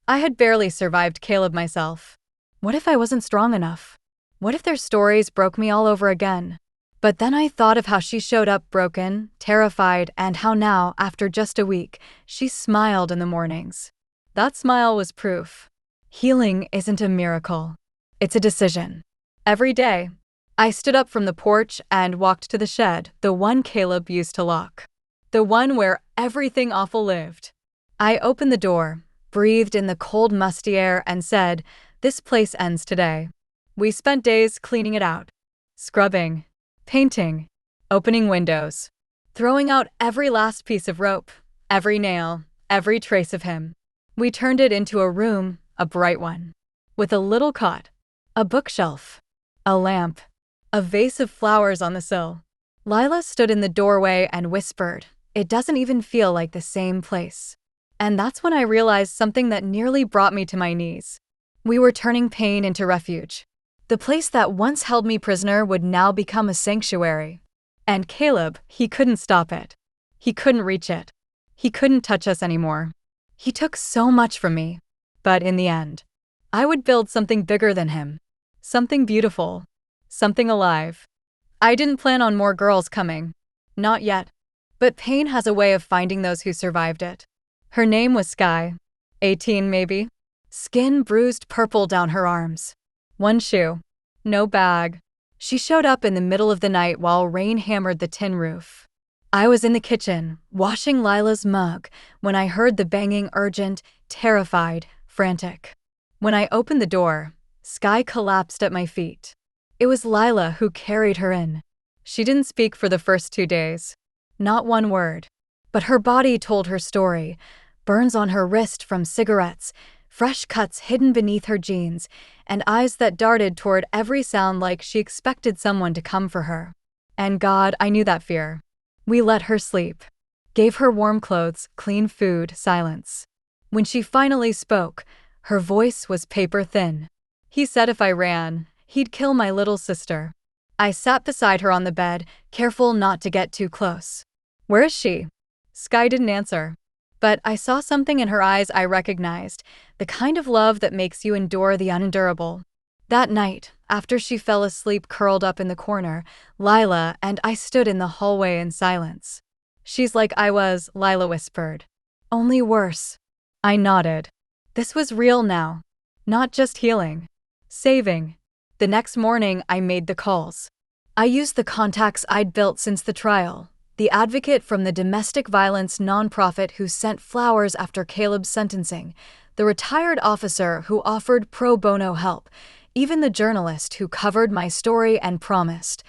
I had barely survived Caleb myself. What if I wasn't strong enough? What if their stories broke me all over again? But then I thought of how she showed up broken, terrified, and how now, after just a week, she smiled in the mornings. That smile was proof. Healing isn't a miracle. It's a decision. Every day, I stood up from the porch and walked to the shed, the one Caleb used to lock. The one where everything awful lived. I opened the door, breathed in the cold, musty air, and said, "This place ends today." We spent days cleaning it out, scrubbing, painting, opening windows, throwing out every last piece of rope, every nail, every trace of him. We turned it into a room, a bright one, with a little cot, a bookshelf, a lamp, a vase of flowers on the sill. Lila stood in the doorway and whispered, "It doesn't even feel like the same place." And that's when I realized something that nearly brought me to my knees. We were turning pain into refuge. The place that once held me prisoner would now become a sanctuary. And Caleb, he couldn't stop it. He couldn't reach it. He couldn't touch us anymore. He took so much from me. But in the end, I would build something bigger than him. Something beautiful. Something alive. I didn't plan on more girls coming. Not yet. But pain has a way of finding those who survived it. Her name was Sky. 18 maybe. Skin bruised purple down her arms. One shoe. No bag. She showed up in the middle of the night while rain hammered the tin roof. I was in the kitchen, washing Lila's mug, when I heard the banging, urgent, terrified, frantic. When I opened the door, Sky collapsed at my feet. It was Lila who carried her in. She didn't speak for the first 2 days. Not one word. But her body told her story. Burns on her wrist from cigarettes, fresh cuts hidden beneath her jeans, and eyes that darted toward every sound like she expected someone to come for her. And God, I knew that fear. We let her sleep. Gave her warm clothes, clean food, silence. When she finally spoke, her voice was paper thin. He said if I ran, he'd kill my little sister. I sat beside her on the bed, careful not to get too close. "Where is she?" Sky didn't answer. But I saw something in her eyes I recognized, the kind of love that makes you endure the unendurable. That night, after she fell asleep curled up in the corner, Lila and I stood in the hallway in silence. "She's like I was," Lila whispered. "Only worse." I nodded. This was real now. Not just healing. Saving. The next morning, I made the calls. I used the contacts I'd built since the trial. The advocate from the domestic violence nonprofit who sent flowers after Caleb's sentencing, the retired officer who offered pro bono help, even the journalist who covered my story and promised,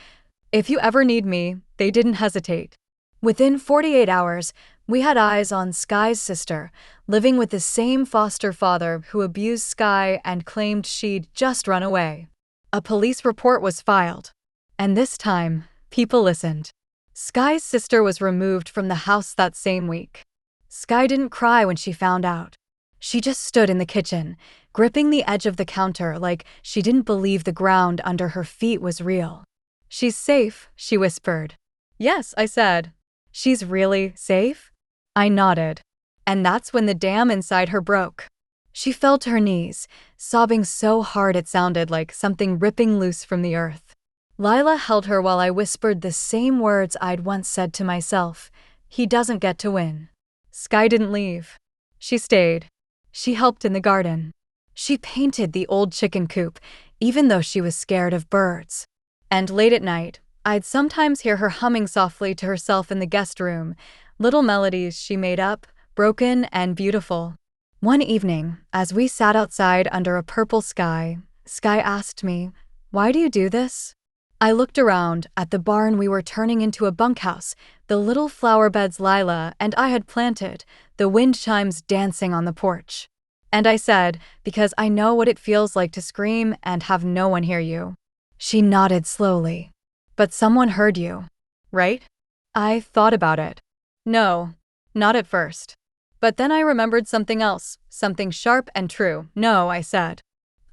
"If you ever need me," they didn't hesitate. Within 48 hours, we had eyes on Sky's sister, living with the same foster father who abused Sky and claimed she'd just run away. A police report was filed. And this time, people listened. Sky's sister was removed from the house that same week. Sky didn't cry when she found out. She just stood in the kitchen, gripping the edge of the counter like she didn't believe the ground under her feet was real. "She's safe," she whispered. "Yes," I said. "She's really safe?" I nodded. And that's when the dam inside her broke. She fell to her knees, sobbing so hard it sounded like something ripping loose from the earth. Lila held her while I whispered the same words I'd once said to myself, "He doesn't get to win." Sky didn't leave. She stayed. She helped in the garden. She painted the old chicken coop, even though she was scared of birds. And late at night, I'd sometimes hear her humming softly to herself in the guest room, little melodies she made up, broken and beautiful. One evening, as we sat outside under a purple sky, Sky asked me, "Why do you do this?" I looked around at the barn we were turning into a bunkhouse, the little flower beds Lila and I had planted, the wind chimes dancing on the porch. And I said, "Because I know what it feels like to scream and have no one hear you." She nodded slowly. "But someone heard you, right?" I thought about it. No, not at first. But then I remembered something else, something sharp and true. "No," I said.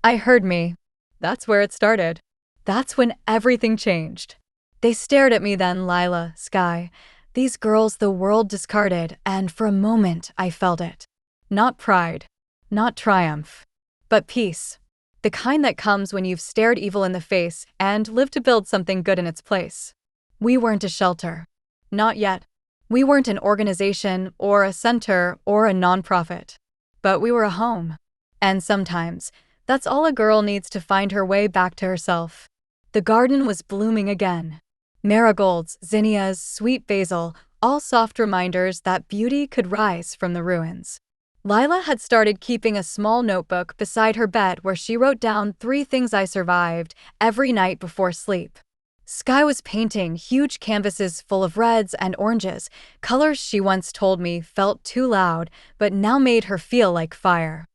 "I heard me." That's where it started. That's when everything changed. They stared at me then, Lila, Sky. These girls the world discarded, and for a moment I felt it. Not pride. Not triumph. But peace. The kind that comes when you've stared evil in the face and lived to build something good in its place. We weren't a shelter. Not yet. We weren't an organization or a center or a nonprofit. But we were a home. And sometimes, that's all a girl needs to find her way back to herself. The garden was blooming again. Marigolds, zinnias, sweet basil, all soft reminders that beauty could rise from the ruins. Lila had started keeping a small notebook beside her bed where she wrote down 3 things I survived every night before sleep. Sky was painting huge canvases full of reds and oranges, colors she once told me felt too loud, but now made her feel like fire.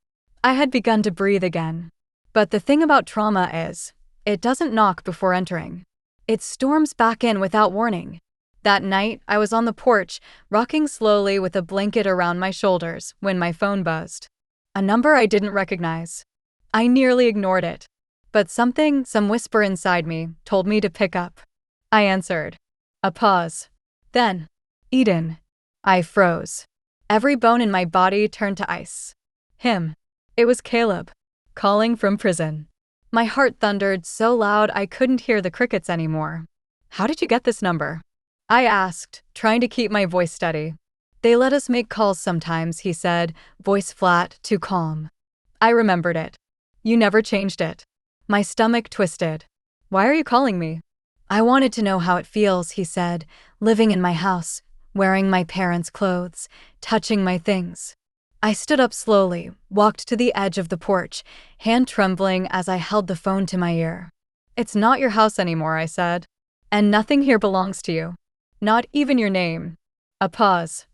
I had begun to breathe again. But the thing about trauma is, it doesn't knock before entering. It storms back in without warning. That night, I was on the porch, rocking slowly with a blanket around my shoulders when my phone buzzed. A number I didn't recognize. I nearly ignored it. But some whisper inside me, told me to pick up. I answered. A pause. Then, Eden. I froze. Every bone in my body turned to ice. Him. It was Caleb. Calling from prison. My heart thundered so loud I couldn't hear the crickets anymore. How did you get this number? I asked, trying to keep my voice steady. They let us make calls sometimes, he said, voice flat, too calm. I remembered it. You never changed it. My stomach twisted. Why are you calling me? I wanted to know how it feels, he said, living in my house, wearing my parents' clothes, touching my things. I stood up slowly, walked to the edge of the porch, hand trembling as I held the phone to my ear. It's not your house anymore, I said. And nothing here belongs to you. Not even your name. A pause.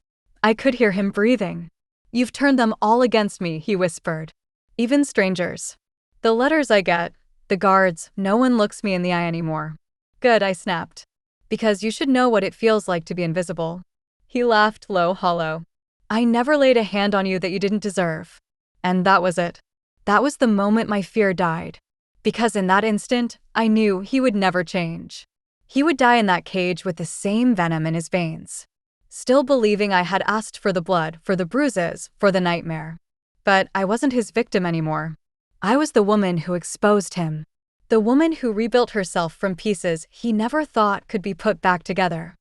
I could hear him breathing. You've turned them all against me, he whispered. Even strangers. The letters I get, the guards, no one looks me in the eye anymore. Good, I snapped. Because you should know what it feels like to be invisible. He laughed low, hollow. I never laid a hand on you that you didn't deserve. And that was it. That was the moment my fear died. Because in that instant, I knew he would never change. He would die in that cage with the same venom in his veins. Still believing I had asked for the blood, for the bruises, for the nightmare. But I wasn't his victim anymore. I was the woman who exposed him. The woman who rebuilt herself from pieces he never thought could be put back together.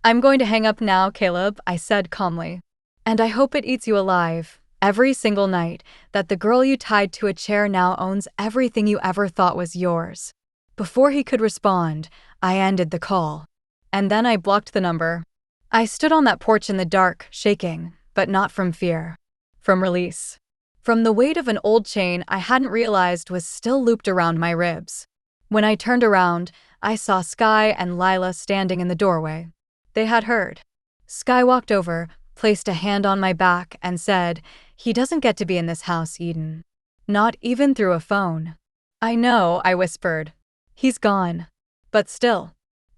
I'm going to hang up now, Caleb, I said calmly. And I hope it eats you alive, every single night, that the girl you tied to a chair now owns everything you ever thought was yours. Before he could respond, I ended the call. And then I blocked the number. I stood on that porch in the dark, shaking, but not from fear. From release. From the weight of an old chain I hadn't realized was still looped around my ribs. When I turned around, I saw Sky and Lila standing in the doorway. They had heard. Sky walked over, placed a hand on my back, and said, "He doesn't get to be in this house, Eden. Not even through a phone." "I know," I whispered. "He's gone." But still,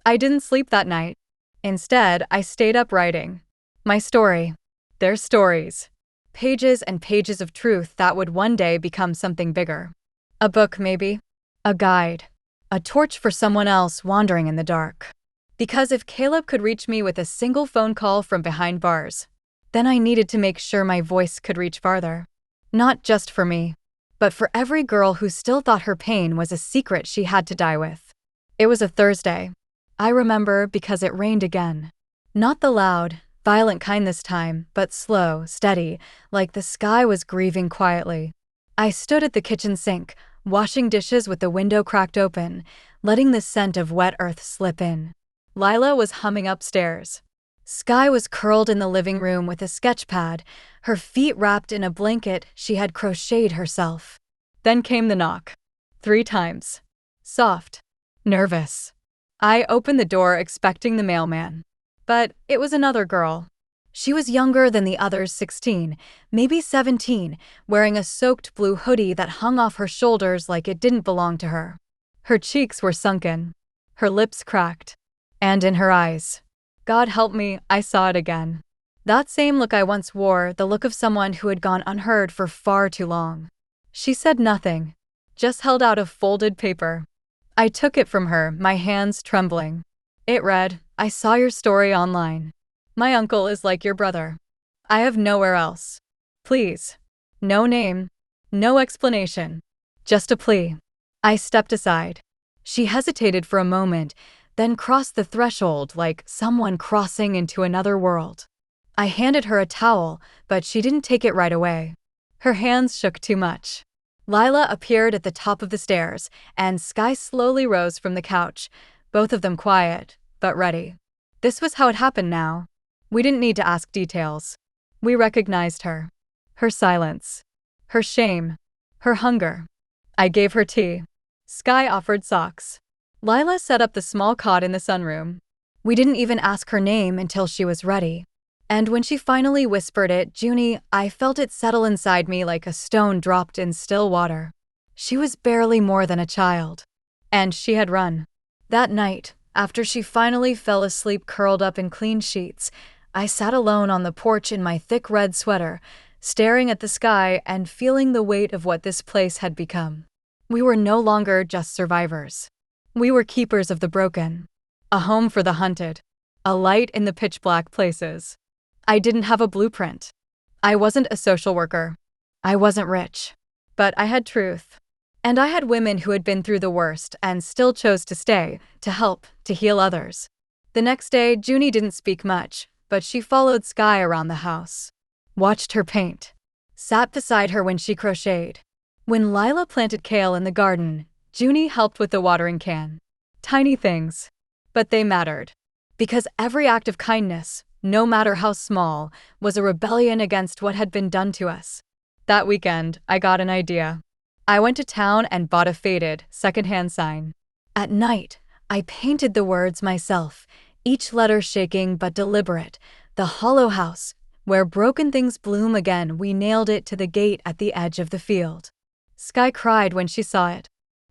I didn't sleep that night. Instead, I stayed up writing. My story. Their stories. Pages and pages of truth that would one day become something bigger. A book, maybe. A guide. A torch for someone else wandering in the dark. Because if Caleb could reach me with a single phone call from behind bars, then I needed to make sure my voice could reach farther. Not just for me, but for every girl who still thought her pain was a secret she had to die with. It was a Thursday. I remember because it rained again. Not the loud, violent kind this time, but slow, steady, like the sky was grieving quietly. I stood at the kitchen sink, washing dishes with the window cracked open, letting the scent of wet earth slip in. Lila was humming upstairs. Sky was curled in the living room with a sketch pad, her feet wrapped in a blanket she had crocheted herself. Then came the knock. 3 times. Soft. Nervous. I opened the door expecting the mailman. But it was another girl. She was younger than the others, 16, maybe 17, wearing a soaked blue hoodie that hung off her shoulders like it didn't belong to her. Her cheeks were sunken. Her lips cracked. And in her eyes. God help me, I saw it again. That same look I once wore, the look of someone who had gone unheard for far too long. She said nothing, just held out a folded paper. I took it from her, my hands trembling. It read, "I saw your story online. My uncle is like your brother. I have nowhere else. Please." No name, no explanation, just a plea. I stepped aside. She hesitated for a moment, then crossed the threshold like someone crossing into another world. I handed her a towel, but she didn't take it right away. Her hands shook too much. Lila appeared at the top of the stairs, and Sky slowly rose from the couch, both of them quiet, but ready. This was how it happened now. We didn't need to ask details. We recognized her. Her silence. Her shame. Her hunger. I gave her tea. Sky offered socks. Lila set up the small cot in the sunroom. We didn't even ask her name until she was ready. And when she finally whispered it, Junie, I felt it settle inside me like a stone dropped in still water. She was barely more than a child. And she had run. That night, after she finally fell asleep curled up in clean sheets, I sat alone on the porch in my thick red sweater, staring at the sky and feeling the weight of what this place had become. We were no longer just survivors. We were keepers of the broken. A home for the hunted. A light in the pitch-black places. I didn't have a blueprint. I wasn't a social worker. I wasn't rich. But I had truth. And I had women who had been through the worst and still chose to stay, to help, to heal others. The next day, Junie didn't speak much, but she followed Sky around the house. Watched her paint. Sat beside her when she crocheted. When Lila planted kale in the garden, Junie helped with the watering can. Tiny things. But they mattered. Because every act of kindness, no matter how small, was a rebellion against what had been done to us. That weekend, I got an idea. I went to town and bought a faded, secondhand sign. At night, I painted the words myself, each letter shaking but deliberate. The hollow house, where broken things bloom again. We nailed it to the gate at the edge of the field. Sky cried when she saw it.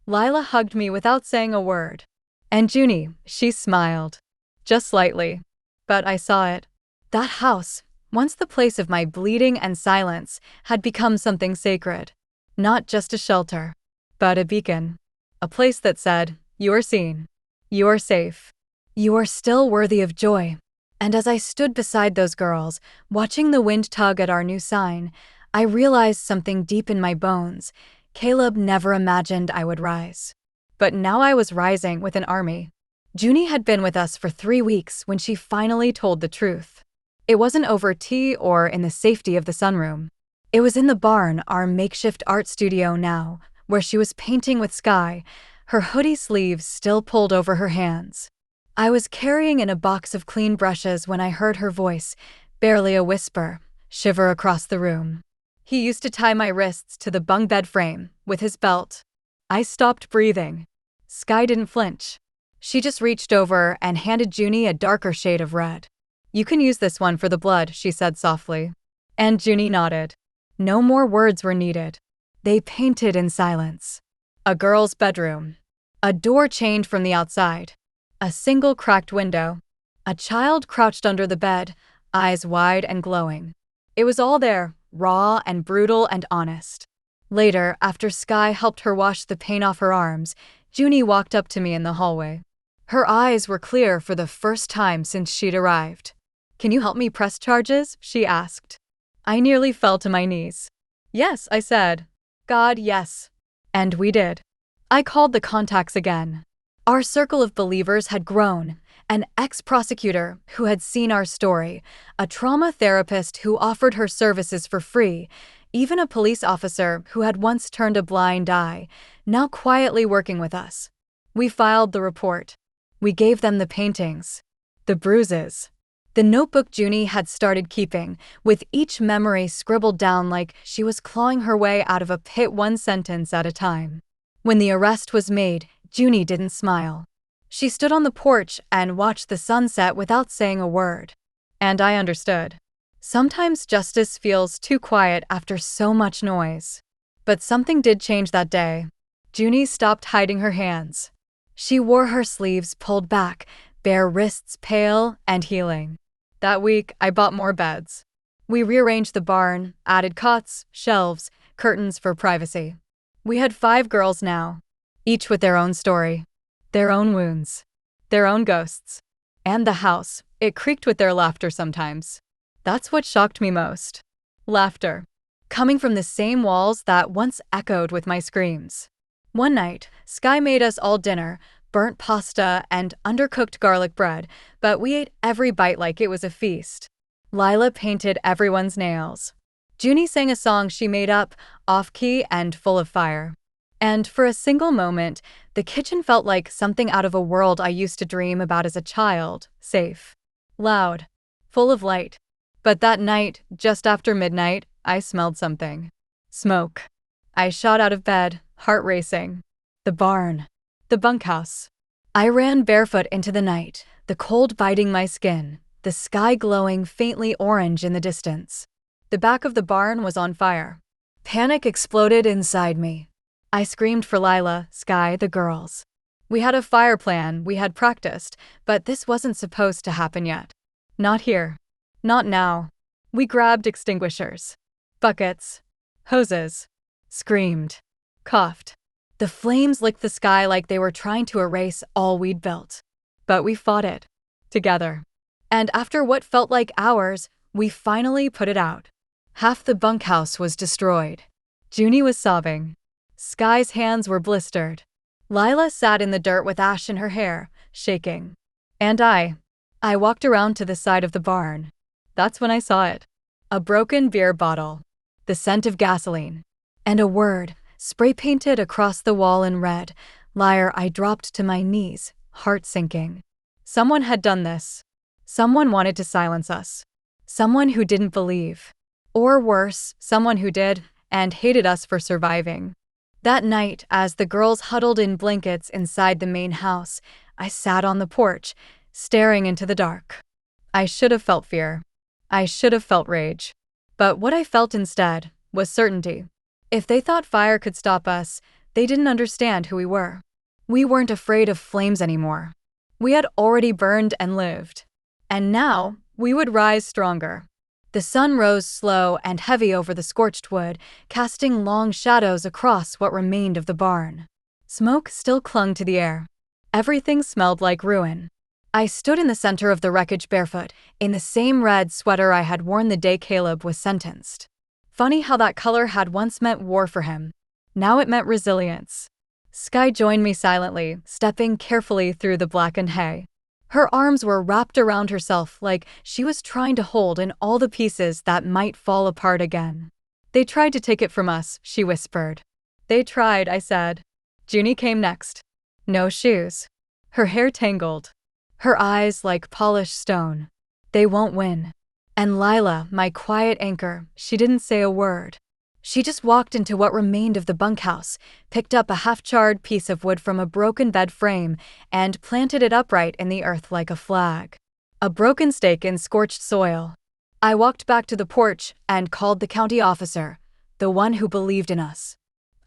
Lila hugged me without saying a word. And Junie, she smiled. Just slightly. But I saw it. That house, once the place of my bleeding and silence, had become something sacred. Not just a shelter, but a beacon. A place that said, you are seen. You are safe. You are still worthy of joy. And as I stood beside those girls, watching the wind tug at our new sign, I realized something deep in my bones. Caleb never imagined I would rise. But now I was rising with an army. Junie had been with us for 3 weeks when she finally told the truth. It wasn't over tea or in the safety of the sunroom. It was in the barn, our makeshift art studio now, where she was painting with Sky, her hoodie sleeves still pulled over her hands. I was carrying in a box of clean brushes when I heard her voice, barely a whisper, shiver across the room. He used to tie my wrists to the bunk bed frame with his belt. I stopped breathing. Sky didn't flinch. She just reached over and handed Junie a darker shade of red. You can use this one for the blood, she said softly. And Junie nodded. No more words were needed. They painted in silence. A girl's bedroom. A door chained from the outside. A single cracked window. A child crouched under the bed, eyes wide and glowing. It was all there, raw and brutal and honest. Later, after Sky helped her wash the paint off her arms, Junie walked up to me in the hallway. Her eyes were clear for the first time since she'd arrived. Can you help me press charges? She asked. I nearly fell to my knees. Yes, I said. God, yes. And we did. I called the contacts again. Our circle of believers had grown. An ex-prosecutor who had seen our story, a trauma therapist who offered her services for free, even a police officer who had once turned a blind eye, now quietly working with us. We filed the report. We gave them the paintings. The bruises. The notebook Junie had started keeping, with each memory scribbled down like she was clawing her way out of a pit, one sentence at a time. When the arrest was made, Junie didn't smile. She stood on the porch and watched the sunset without saying a word. And I understood. Sometimes justice feels too quiet after so much noise. But something did change that day. Junie stopped hiding her hands. She wore her sleeves pulled back, bare wrists pale and healing. That week, I bought more beds. We rearranged the barn, added cots, shelves, curtains for privacy. We had 5 girls now, each with their own story, their own wounds, their own ghosts. And the house, it creaked with their laughter sometimes. That's what shocked me most. Laughter. Coming from the same walls that once echoed with my screams. One night, Sky made us all dinner, burnt pasta, and undercooked garlic bread, but we ate every bite like it was a feast. Lila painted everyone's nails. Junie sang a song she made up, off-key and full of fire. And for a single moment, the kitchen felt like something out of a world I used to dream about as a child, safe, loud, full of light. But that night, just after midnight, I smelled something. Smoke. I shot out of bed, heart racing. The barn. The bunkhouse. I ran barefoot into the night, the cold biting my skin, the sky glowing faintly orange in the distance. The back of the barn was on fire. Panic exploded inside me. I screamed for Lila, Sky, the girls. We had a fire plan, we had practiced, but this wasn't supposed to happen yet. Not here. Not now. We grabbed extinguishers, buckets, hoses, screamed, coughed. The flames licked the sky like they were trying to erase all we'd built. But we fought it, together. And after what felt like hours, we finally put it out. Half the bunkhouse was destroyed. Junie was sobbing. Sky's hands were blistered. Lila sat in the dirt with ash in her hair, shaking. And I walked around to the side of the barn. That's when I saw it. A broken beer bottle, the scent of gasoline, and a word, spray-painted across the wall in red. Liar. I dropped to my knees, heart sinking. Someone had done this. Someone wanted to silence us. Someone who didn't believe. Or worse, someone who did, and hated us for surviving. That night, as the girls huddled in blankets inside the main house, I sat on the porch, staring into the dark. I should have felt fear. I should have felt rage. But what I felt instead was certainty. If they thought fire could stop us, they didn't understand who we were. We weren't afraid of flames anymore. We had already burned and lived. And now, we would rise stronger. The sun rose slow and heavy over the scorched wood, casting long shadows across what remained of the barn. Smoke still clung to the air. Everything smelled like ruin. I stood in the center of the wreckage barefoot, in the same red sweater I had worn the day Caleb was sentenced. Funny how that color had once meant war for him. Now it meant resilience. Sky joined me silently, stepping carefully through the blackened hay. Her arms were wrapped around herself like she was trying to hold in all the pieces that might fall apart again. They tried to take it from us, she whispered. They tried, I said. Junie came next. No shoes. Her hair tangled. Her eyes like polished stone. They won't win. And Lila, my quiet anchor, she didn't say a word. She just walked into what remained of the bunkhouse, picked up a half-charred piece of wood from a broken bed frame, and planted it upright in the earth like a flag. A broken stake in scorched soil. I walked back to the porch and called the county officer, the one who believed in us.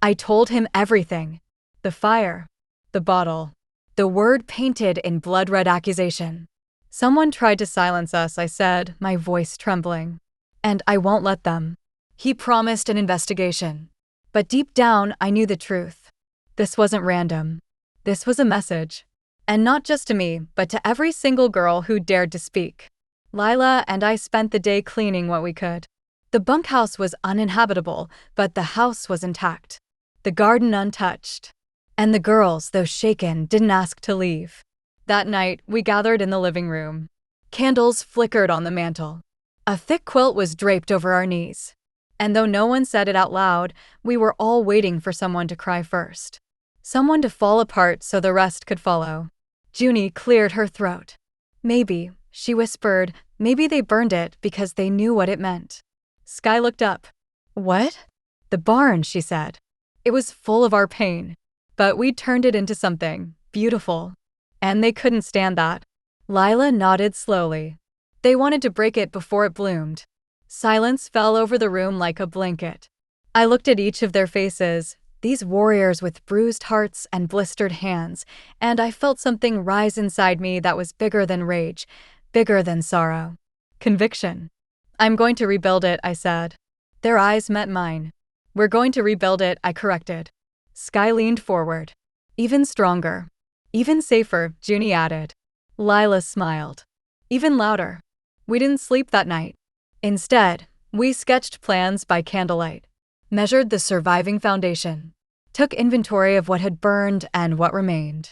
I told him everything. The fire. The bottle. The word painted in blood-red accusation. Someone tried to silence us, I said, my voice trembling. And I won't let them. He promised an investigation. But deep down, I knew the truth. This wasn't random. This was a message. And not just to me, but to every single girl who dared to speak. Lila and I spent the day cleaning what we could. The bunkhouse was uninhabitable, but the house was intact. The garden untouched. And the girls, though shaken, didn't ask to leave. That night, we gathered in the living room. Candles flickered on the mantel. A thick quilt was draped over our knees. And though no one said it out loud, we were all waiting for someone to cry first. Someone to fall apart so the rest could follow. Junie cleared her throat. Maybe, she whispered, maybe they burned it because they knew what it meant. Sky looked up. What? The barn, she said. It was full of our pain. But we'd turned it into something beautiful. And they couldn't stand that. Lila nodded slowly. They wanted to break it before it bloomed. Silence fell over the room like a blanket. I looked at each of their faces, these warriors with bruised hearts and blistered hands, and I felt something rise inside me that was bigger than rage, bigger than sorrow. Conviction. I'm going to rebuild it, I said. Their eyes met mine. We're going to rebuild it, I corrected. Sky leaned forward. Even stronger. Even safer, Junie added. Lila smiled. Even louder. We didn't sleep that night. Instead, we sketched plans by candlelight, measured the surviving foundation, took inventory of what had burned and what remained.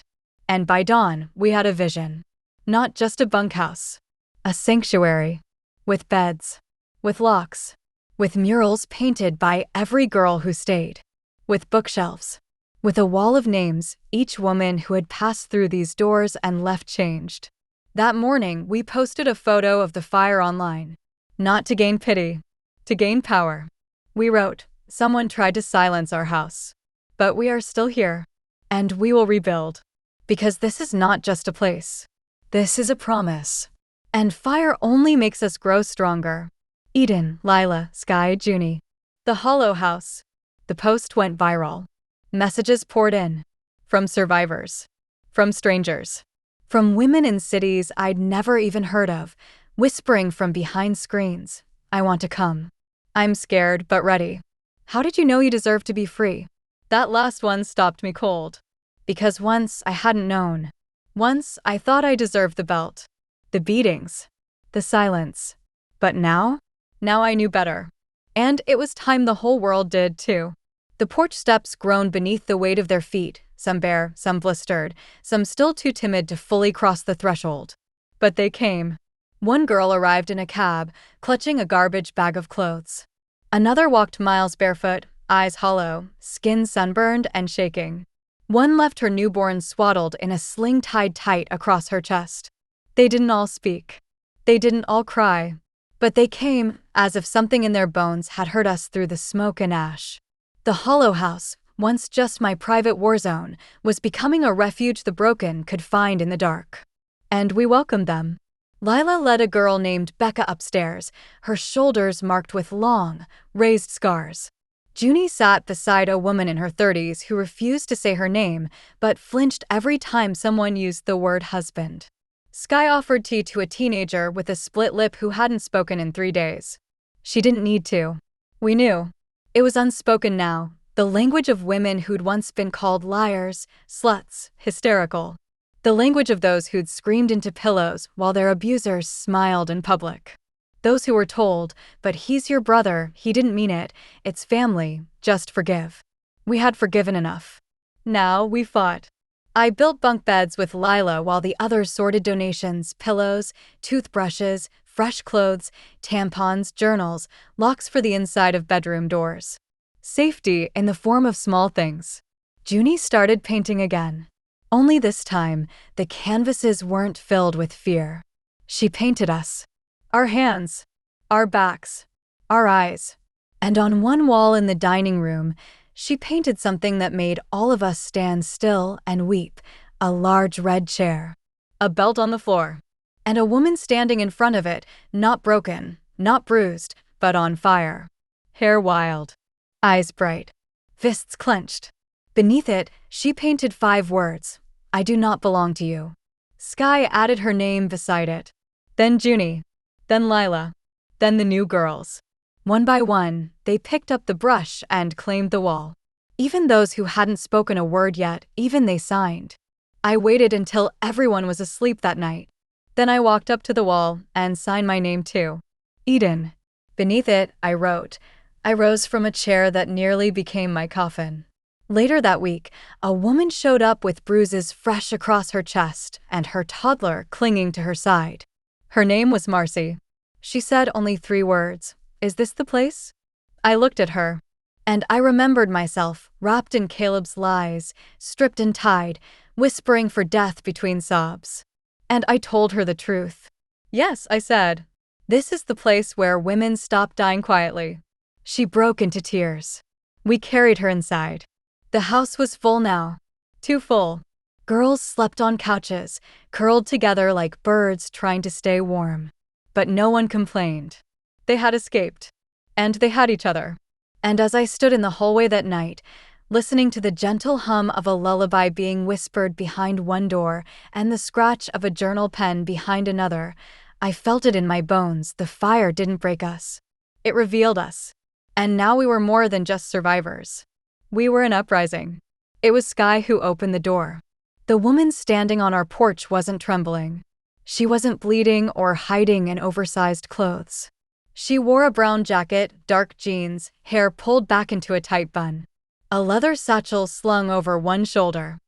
And by dawn, we had a vision. Not just a bunkhouse. A sanctuary. With beds. With locks. With murals painted by every girl who stayed. With bookshelves. With a wall of names, each woman who had passed through these doors and left changed. That morning, we posted a photo of the fire online. Not to gain pity. To gain power. We wrote, "Someone tried to silence our house. But we are still here. And we will rebuild. Because this is not just a place. This is a promise. And fire only makes us grow stronger." Eden, Lila, Sky, Junie. The Hollow House. The post went viral. Messages poured in. From survivors. From strangers. From women in cities I'd never even heard of, whispering from behind screens, "I want to come. I'm scared but ready. How did you know you deserve to be free?" That last one stopped me cold. Because once I hadn't known. Once I thought I deserved the belt. The beatings. The silence. But now? Now I knew better. And it was time the whole world did too. The porch steps groaned beneath the weight of their feet, some bare, some blistered, some still too timid to fully cross the threshold. But they came. One girl arrived in a cab, clutching a garbage bag of clothes. Another walked miles barefoot, eyes hollow, skin sunburned and shaking. One left her newborn swaddled in a sling tied tight across her chest. They didn't all speak. They didn't all cry. But they came, as if something in their bones had hurt us through the smoke and ash. The Hollow House, once just my private war zone, was becoming a refuge the broken could find in the dark. And we welcomed them. Lila led a girl named Becca upstairs, her shoulders marked with long, raised scars. Junie sat beside a woman in her 30s who refused to say her name, but flinched every time someone used the word husband. Sky offered tea to a teenager with a split lip who hadn't spoken in 3 days. She didn't need to. We knew. It was unspoken now, the language of women who'd once been called liars, sluts, hysterical. The language of those who'd screamed into pillows while their abusers smiled in public. Those who were told, "But he's your brother, he didn't mean it, it's family, just forgive." We had forgiven enough. Now we fought. I built bunk beds with Lila while the others sorted donations, pillows, toothbrushes, fresh clothes, tampons, journals, locks for the inside of bedroom doors. Safety in the form of small things. Junie started painting again. Only this time, the canvases weren't filled with fear. She painted us. Our hands. Our backs. Our eyes. And on one wall in the dining room, she painted something that made all of us stand still and weep, a large red chair. A belt on the floor. And a woman standing in front of it, not broken, not bruised, but on fire. Hair wild. Eyes bright. Fists clenched. Beneath it, she painted 5 words. "I do not belong to you." Sky added her name beside it. Then Junie. Then Lila. Then the new girls. One by one, they picked up the brush and claimed the wall. Even those who hadn't spoken a word yet, even they signed. I waited until everyone was asleep that night. Then I walked up to the wall and signed my name too. Eden. Beneath it, I wrote. I rose from a chair that nearly became my coffin. Later that week, a woman showed up with bruises fresh across her chest and her toddler clinging to her side. Her name was Marcy. She said only 3 words. "Is this the place?" I looked at her. And I remembered myself, wrapped in Caleb's lies, stripped and tied, whispering for death between sobs. And I told her the truth. "Yes," I said. "This is the place where women stop dying quietly." She broke into tears. We carried her inside. The house was full now. Too full. Girls slept on couches, curled together like birds trying to stay warm. But no one complained. They had escaped. And they had each other. And as I stood in the hallway that night, listening to the gentle hum of a lullaby being whispered behind one door and the scratch of a journal pen behind another, I felt it in my bones. The fire didn't break us. It revealed us. And now we were more than just survivors. We were an uprising. It was Sky who opened the door. The woman standing on our porch wasn't trembling. She wasn't bleeding or hiding in oversized clothes. She wore a brown jacket, dark jeans, hair pulled back into a tight bun. A leather satchel slung over one shoulder.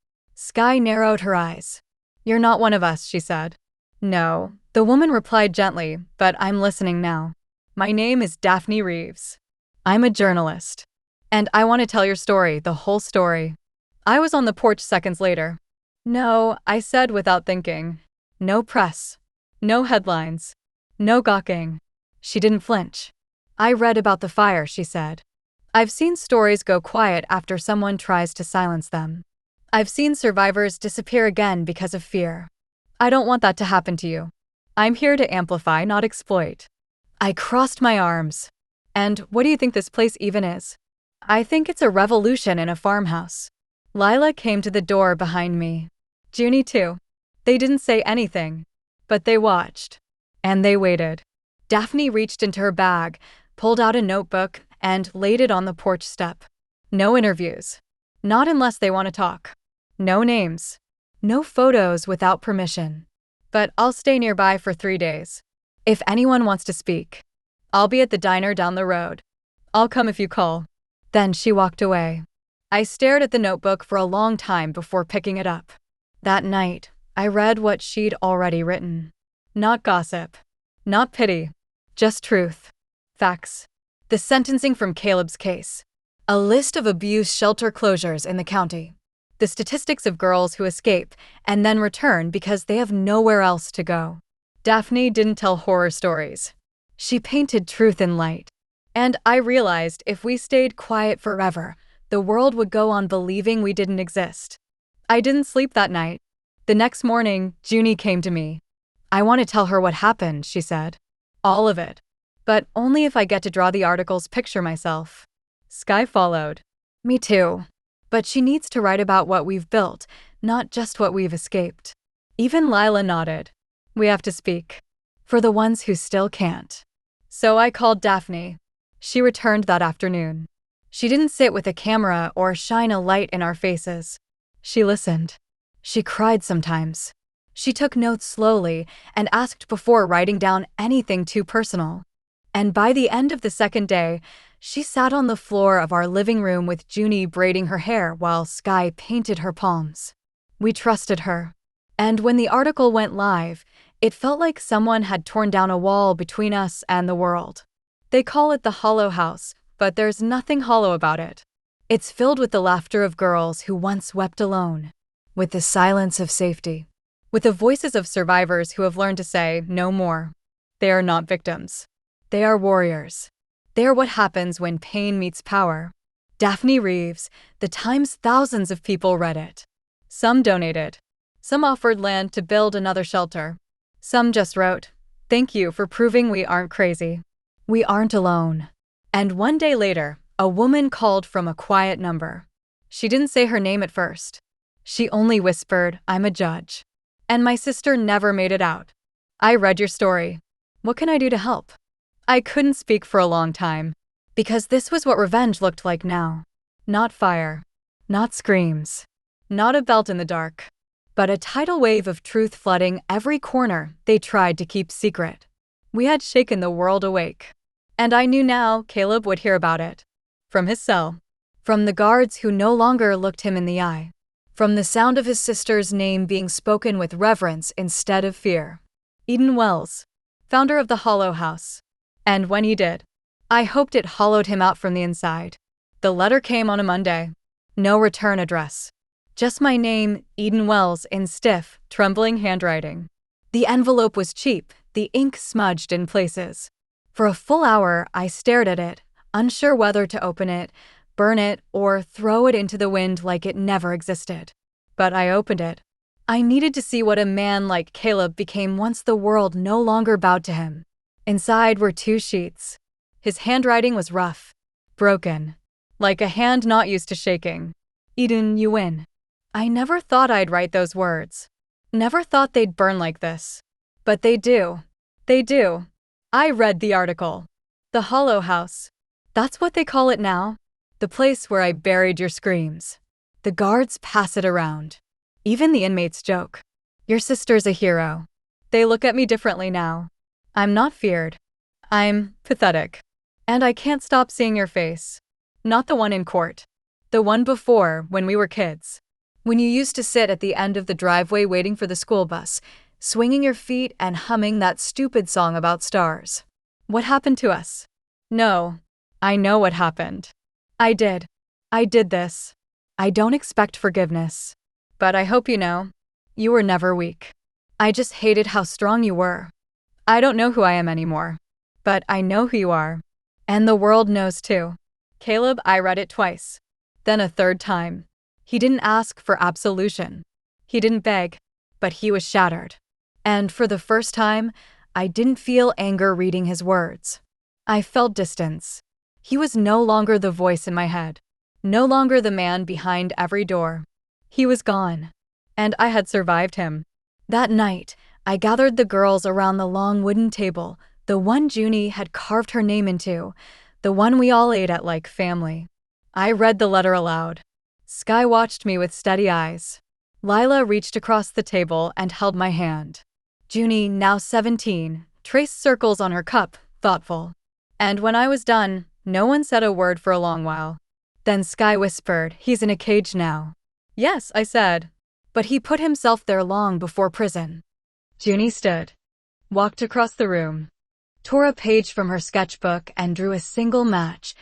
Sky narrowed her eyes. "You're not one of us," she said. "No," the woman replied gently, "but I'm listening now. My name is Daphne Reeves. I'm a journalist. And I want to tell your story, the whole story." I was on the porch seconds later. "No," I said without thinking. "No press. No headlines. No gawking." She didn't flinch. "I read about the fire," she said. "I've seen stories go quiet after someone tries to silence them. I've seen survivors disappear again because of fear. I don't want that to happen to you. I'm here to amplify, not exploit." I crossed my arms. "And what do you think this place even is?" "I think it's a revolution in a farmhouse." Lila came to the door behind me. Junie too. They didn't say anything, but they watched. And they waited. Daphne reached into her bag, pulled out a notebook, and laid it on the porch step. "No interviews. Not unless they want to talk. No names. No photos without permission. But I'll stay nearby for 3 days. If anyone wants to speak, I'll be at the diner down the road. I'll come if you call." Then she walked away. I stared at the notebook for a long time before picking it up. That night, I read what she'd already written. Not gossip. Not pity. Just truth. Facts. The sentencing from Caleb's case. A list of abuse shelter closures in the county. The statistics of girls who escape and then return because they have nowhere else to go. Daphne didn't tell horror stories. She painted truth in light. And I realized if we stayed quiet forever, the world would go on believing we didn't exist. I didn't sleep that night. The next morning, Junie came to me. "I want to tell her what happened," she said. "All of it. But only if I get to draw the articles, picture myself." Sky followed. "Me too. But she needs to write about what we've built, not just what we've escaped." Even Lila nodded. "We have to speak. For the ones who still can't." So I called Daphne. She returned that afternoon. She didn't sit with a camera or shine a light in our faces. She listened. She cried sometimes. She took notes slowly and asked before writing down anything too personal. And by the end of the second day, she sat on the floor of our living room with Junie braiding her hair while Sky painted her palms. We trusted her. And when the article went live, it felt like someone had torn down a wall between us and the world. They call it the Hollow House, but there's nothing hollow about it. It's filled with the laughter of girls who once wept alone, with the silence of safety, with the voices of survivors who have learned to say no more. They are not victims. They are warriors. They are what happens when pain meets power. Daphne Reeves, the times thousands of people read it. Some donated. Some offered land to build another shelter. Some just wrote, "Thank you for proving we aren't crazy. We aren't alone." And one day later, a woman called from a quiet number. She didn't say her name at first. She only whispered, "I'm a judge. And my sister never made it out. I read your story. What can I do to help?" I couldn't speak for a long time, because this was what revenge looked like now. Not fire. Not screams. Not a belt in the dark. But a tidal wave of truth flooding every corner they tried to keep secret. We had shaken the world awake. And I knew now Caleb would hear about it. From his cell. From the guards who no longer looked him in the eye. From the sound of his sister's name being spoken with reverence instead of fear. Eden Wells, founder of the Hollow House. And when he did, I hoped it hollowed him out from the inside. The letter came on a Monday. No return address. Just my name, Eden Wells, in stiff, trembling handwriting. The envelope was cheap, the ink smudged in places. For a full hour, I stared at it, unsure whether to open it, burn it, or throw it into the wind like it never existed. But I opened it. I needed to see what a man like Caleb became once the world no longer bowed to him. Inside were 2 sheets. His handwriting was rough, broken, like a hand not used to shaking. "Eden, you win." I never thought I'd write those words. Never thought they'd burn like this. But they do. They do. I read the article. The Hollow House. That's what they call it now. The place where I buried your screams. The guards pass it around. Even the inmates joke. "Your sister's a hero." They look at me differently now. I'm not feared. I'm pathetic. And I can't stop seeing your face. Not the one in court. The one before, when we were kids. When you used to sit at the end of the driveway waiting for the school bus, swinging your feet and humming that stupid song about stars. What happened to us? No, I know what happened. I did. I did this. I don't expect forgiveness. But I hope you know, you were never weak. I just hated how strong you were. I don't know who I am anymore. But I know who you are. And the world knows too. Caleb, I read it twice. Then a third time. He didn't ask for absolution. He didn't beg. But he was shattered. And for the first time, I didn't feel anger reading his words. I felt distance. He was no longer the voice in my head. No longer the man behind every door. He was gone. And I had survived him. That night, I gathered the girls around the long wooden table, the one Junie had carved her name into, the one we all ate at like family. I read the letter aloud. Sky watched me with steady eyes. Lila reached across the table and held my hand. Junie, now 17, traced circles on her cup, thoughtful. And when I was done, no one said a word for a long while. Then Sky whispered, "He's in a cage now." "Yes," I said. "But he put himself there long before prison." Junie stood, walked across the room, tore a page from her sketchbook and drew a single match,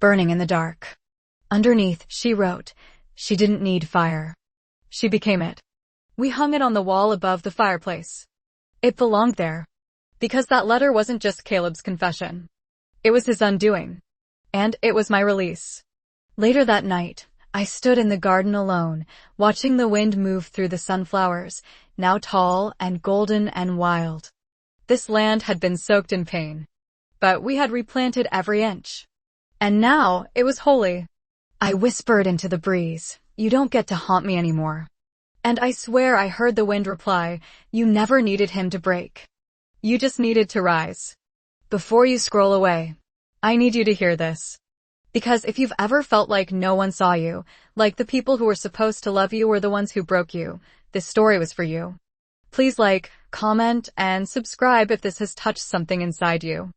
burning in the dark. Underneath, she wrote, "She didn't need fire. She became it." We hung it on the wall above the fireplace. It belonged there. Because that letter wasn't just Caleb's confession. It was his undoing. And it was my release. Later that night, I stood in the garden alone, watching the wind move through the sunflowers, now tall and golden and wild. This land had been soaked in pain. But we had replanted every inch. And now, it was holy. I whispered into the breeze, "You don't get to haunt me anymore." And I swear I heard the wind reply, "You never needed him to break. You just needed to rise." Before you scroll away, I need you to hear this. Because if you've ever felt like no one saw you, like the people who were supposed to love you were the ones who broke you, this story was for you. Please like, comment, and subscribe if this has touched something inside you.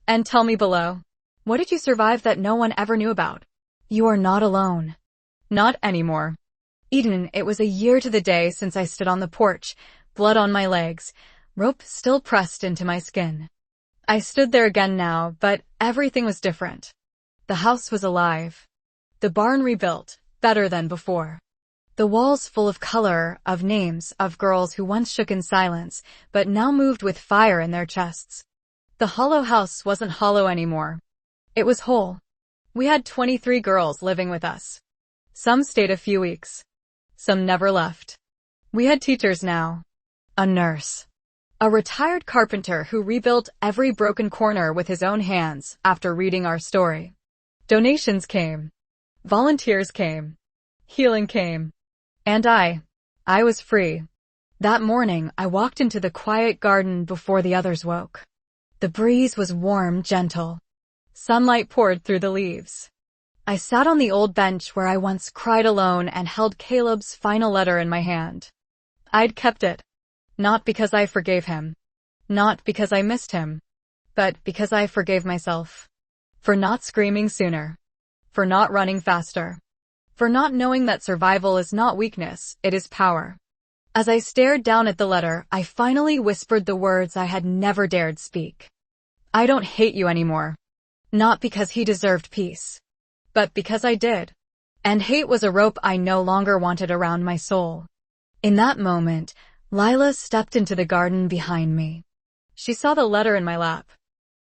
And tell me below, what did you survive that no one ever knew about? You are not alone. Not anymore. Eden, it was a year to the day since I stood on the porch, blood on my legs, rope still pressed into my skin. I stood there again now, but everything was different. The house was alive. The barn rebuilt, better than before. The walls full of color, of names, of girls who once shook in silence, but now moved with fire in their chests. The hollow house wasn't hollow anymore. It was whole. We had 23 girls living with us. Some stayed a few weeks. Some never left. We had teachers now. A nurse. A retired carpenter who rebuilt every broken corner with his own hands after reading our story. Donations came. Volunteers came. Healing came. And I was free. That morning, I walked into the quiet garden before the others woke. The breeze was warm, gentle. Sunlight poured through the leaves. I sat on the old bench where I once cried alone and held Caleb's final letter in my hand. I'd kept it. Not because I forgave him. Not because I missed him. But because I forgave myself. For not screaming sooner. For not running faster. For not knowing that survival is not weakness, it is power. As I stared down at the letter, I finally whispered the words I had never dared speak. I don't hate you anymore. Not because he deserved peace. But because I did. And hate was a rope I no longer wanted around my soul. In that moment, Lila stepped into the garden behind me. She saw the letter in my lap.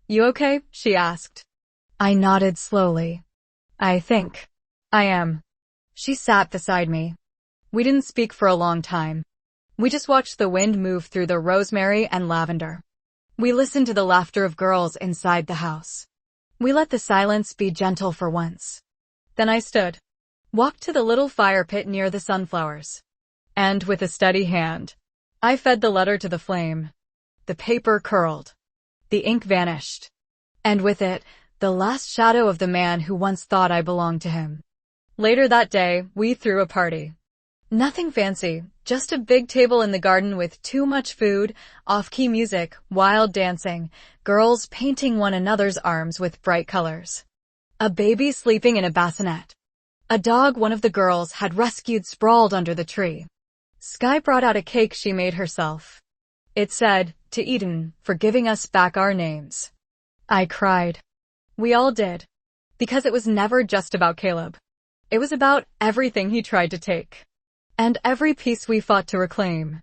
"You okay?" she asked. I nodded slowly. "I think I am." She sat beside me. We didn't speak for a long time. We just watched the wind move through the rosemary and lavender. We listened to the laughter of girls inside the house. We let the silence be gentle for once. Then I stood, walked to the little fire pit near the sunflowers. And with a steady hand, I fed the letter to the flame. The paper curled. The ink vanished. And with it, the last shadow of the man who once thought I belonged to him. Later that day, we threw a party. Nothing fancy, just a big table in the garden with too much food, off-key music, wild dancing, girls painting one another's arms with bright colors. A baby sleeping in a bassinet. A dog one of the girls had rescued sprawled under the tree. Sky brought out a cake she made herself. It said, "To Eden, for giving us back our names." I cried. We all did. Because it was never just about Caleb. It was about everything he tried to take. And every piece we fought to reclaim.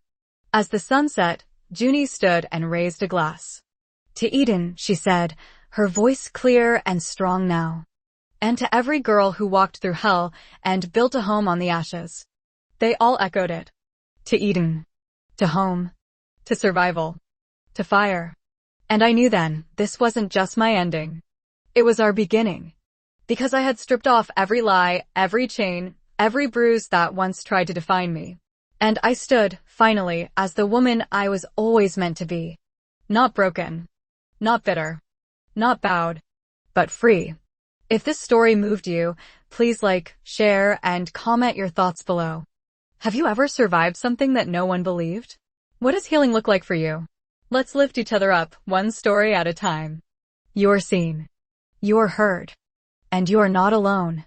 As the sun set, Junie stood and raised a glass. "To Eden," she said, her voice clear and strong now. "And to every girl who walked through hell and built a home on the ashes." They all echoed it. To Eden. To home. To survival. To fire. And I knew then, this wasn't just my ending. It was our beginning. Because I had stripped off every lie, every chain, every bruise that once tried to define me. And I stood, finally, as the woman I was always meant to be. Not broken. Not bitter. Not bowed. But free. If this story moved you, please like, share, and comment your thoughts below. Have you ever survived something that no one believed? What does healing look like for you? Let's lift each other up, one story at a time. You're seen. You're heard. And you're not alone.